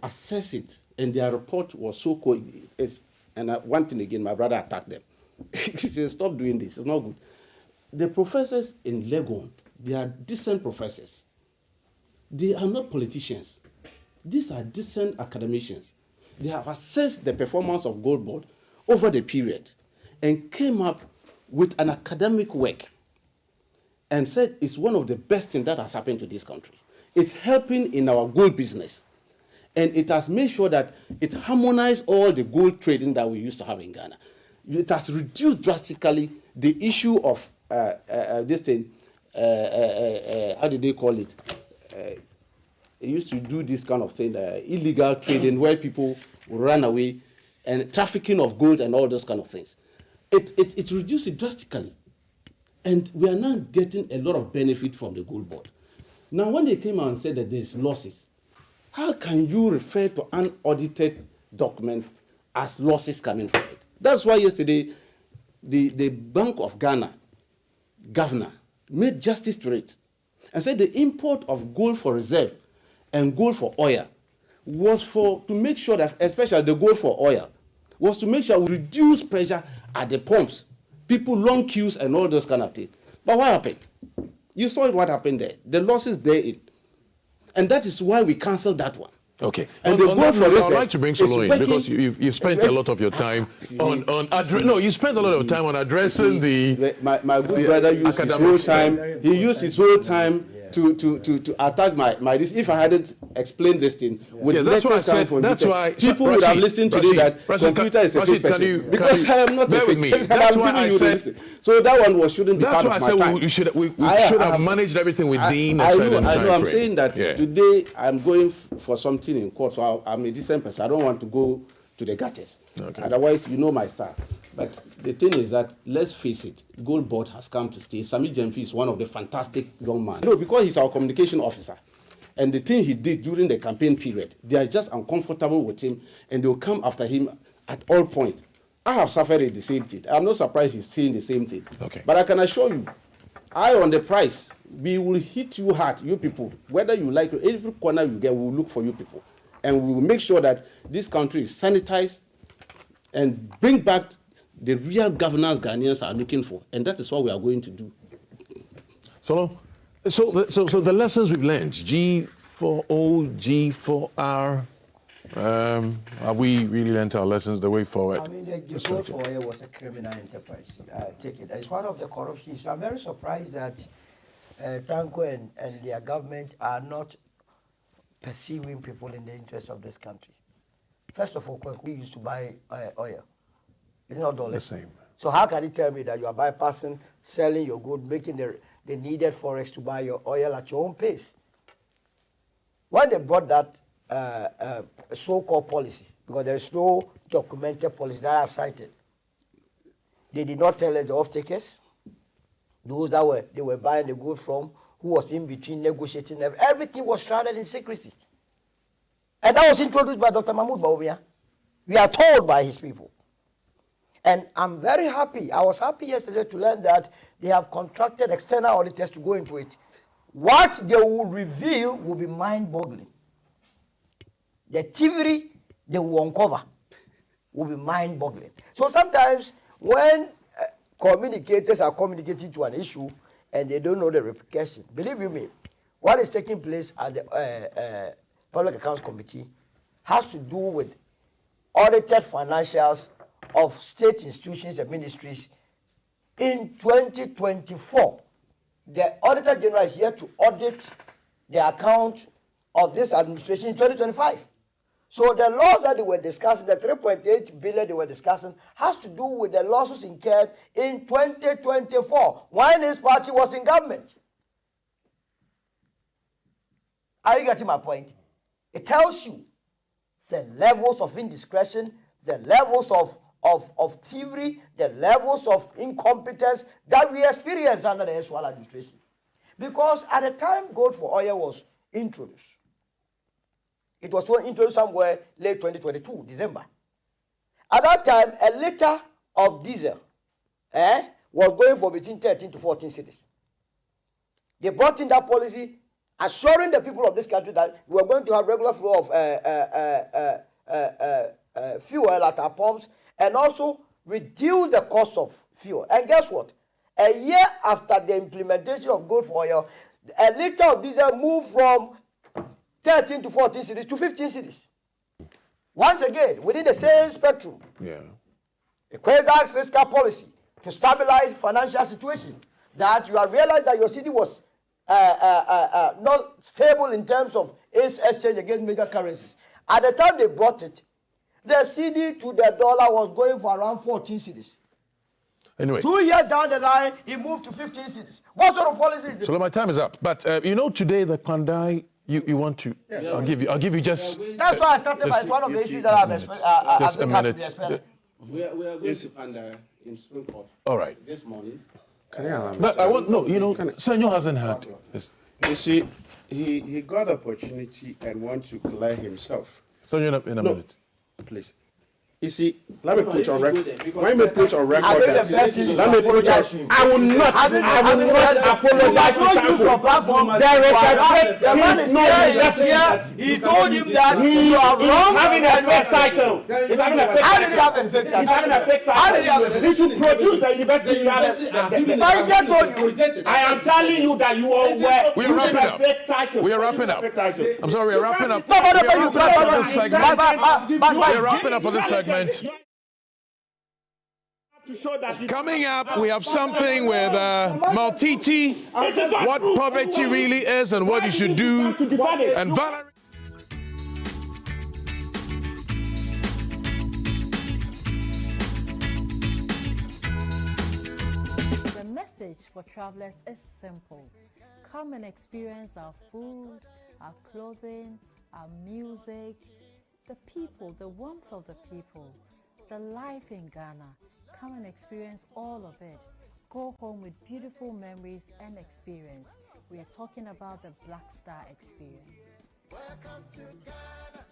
assessed it, and their report was so cool. One thing again, my brother attacked them. He said, stop doing this, it's not good. The professors in Legon, they are decent professors. They are not politicians. These are decent academicians. They have assessed the performance of Gold Board over the period and came up with an academic work and said it's one of the best things that has happened to this country. It's helping in our gold business. And it has made sure that it harmonized all the gold trading that we used to have in Ghana. It has reduced drastically the issue of this thing, how did they call it? They used to do this kind of thing, illegal trading where people would run away, and trafficking of gold and all those kind of things. It reduced it drastically. And we are now getting a lot of benefit from the Gold Board. Now, when they came out and said that there's losses, how can you refer to unaudited documents as losses coming from it? That's why yesterday, the Bank of Ghana governor made justice to it and said the import of gold for reserve and gold for oil was to make sure that, especially the gold for oil, was to make sure we reduce pressure at the pumps, people long queues and all those kind of things. But what happened? You saw what happened there. The losses therein. And that is why we canceled that one. Okay. And on that note, I'd reserve like to bring Solo in because you've spent a lot of your time you spent a lot of time on addressing my good brother used his whole time. He used his whole time to attack my this. If I hadn't explained this thing, that's why I said. That's why people would have listened today that computer is a fake person. Because I am not a fake person. That's why I said. So that one shouldn't be part of my time. That's why I said we should have managed everything within a certain time frame. I'm saying that today I'm going for something in court, so I'm a decent person. I don't want to go to the gutters. Okay. Otherwise, you know my style. But the thing is that, let's face it, Gold Board has come to stay. Sami Gyamfi is one of the fantastic young men. No, because he's our communication officer. And the thing he did during the campaign period, they are just uncomfortable with him, and they'll come after him at all points. I have suffered the same thing. I'm not surprised he's saying the same thing. Okay. But I can assure you, eye on the price, we will hit you hard, you people. Whether you like it, every corner you get, we will look for you people. And we will make sure that this country is sanitized and bring back the real governance Ghanaians are looking for. And that is what we are going to do. So the lessons we've learned, G4O, G4R, have we really learned our lessons the way forward? I mean, the gold for oil was a criminal enterprise. I take it. It's one of the corruptions. So I'm very surprised that Tanko and their government are not pursuing people in the interest of this country. First of all, we used to buy oil. It's not dollars. The same. So how can you tell me that you are bypassing, selling your good, making the needed forex to buy your oil at your own pace? When they brought that so-called policy, because there is no documented policy that I have cited, they did not tell us the off-takers, those that they were buying the good from, who was in between negotiating, everything was shrouded in secrecy. And that was introduced by Dr. Mahmoud Bawumia. We are told by his people. And I'm very happy. I was happy yesterday to learn that they have contracted external auditors to go into it. What they will reveal will be mind-boggling. The thievery they will uncover will be mind-boggling. So sometimes when communicators are communicating to an issue and they don't know the repercussion, believe you me, what is taking place at the Public Accounts Committee has to do with audited financials of state institutions and ministries. In 2024, the Auditor General is here to audit the account of this administration in 2025. So the laws that they were discussing, the 3.8 billion they were discussing, has to do with the losses incurred in 2024 when his party was in government. Are you getting my point? It tells you the levels of indiscretion, the levels of thievery, the levels of incompetence that we experienced under the Eswal administration. Because at the time gold for oil was introduced, it was introduced somewhere late 2022, December. At that time, a liter of diesel was going for between 13 to 14 cedis. They brought in that policy assuring the people of this country that we are going to have regular flow of fuel at our pumps, and also reduce the cost of fuel. And guess what? A year after the implementation of Gold for Oil, a liter of diesel moved from 13 to 14 cities to 15 cities. Once again, within the same spectrum, Yeah. a quasi fiscal policy to stabilize financial situation, that you have realized that your city was not stable in terms of its exchange against major currencies. At the time they brought it, the CD to the dollar was going for around 14 cities. Anyway. 2 years down the line, it moved to 15 cities. What sort of policy is this? So my time is up. But you know, today the Pandai, you want to? I'll give you just. That's why I started by one of the issues that Just a minute. We are going to Panda in Supreme Court All right. this morning. Can you allow me? But I want no. You know, Senor hasn't had. You see, he got opportunity and want to clear himself. Senor, in a minute. Please. You see, let me put on if you record. go there, because Let me put on record I think that. the best thing is Let to me put apologize to on. him. I will not apologize to Don't use your platform. There is a fake. The man is here. He told him that you are wrong. having a fake title. He's having a fake How did he have a fake title? He's having a fake How did he have a title. fake He should produce the university. I just told you. I am telling you that you are aware. We are wrapping up. Fake title. We are wrapping up. Fake title. I'm sorry, we are wrapping up. No, but We are wrapping up for this segment. We are But wrapping up for this segment. To show that Coming up, we have something with Maltiti, what poverty really is and what you should do. And Valerie. The message for travelers is simple. Come and experience our food, our clothing, our music, the people, the warmth of the people, the life in Ghana. Come and experience all of it. Go home with beautiful memories and experience. We are talking about the Black Star experience. Welcome to Ghana.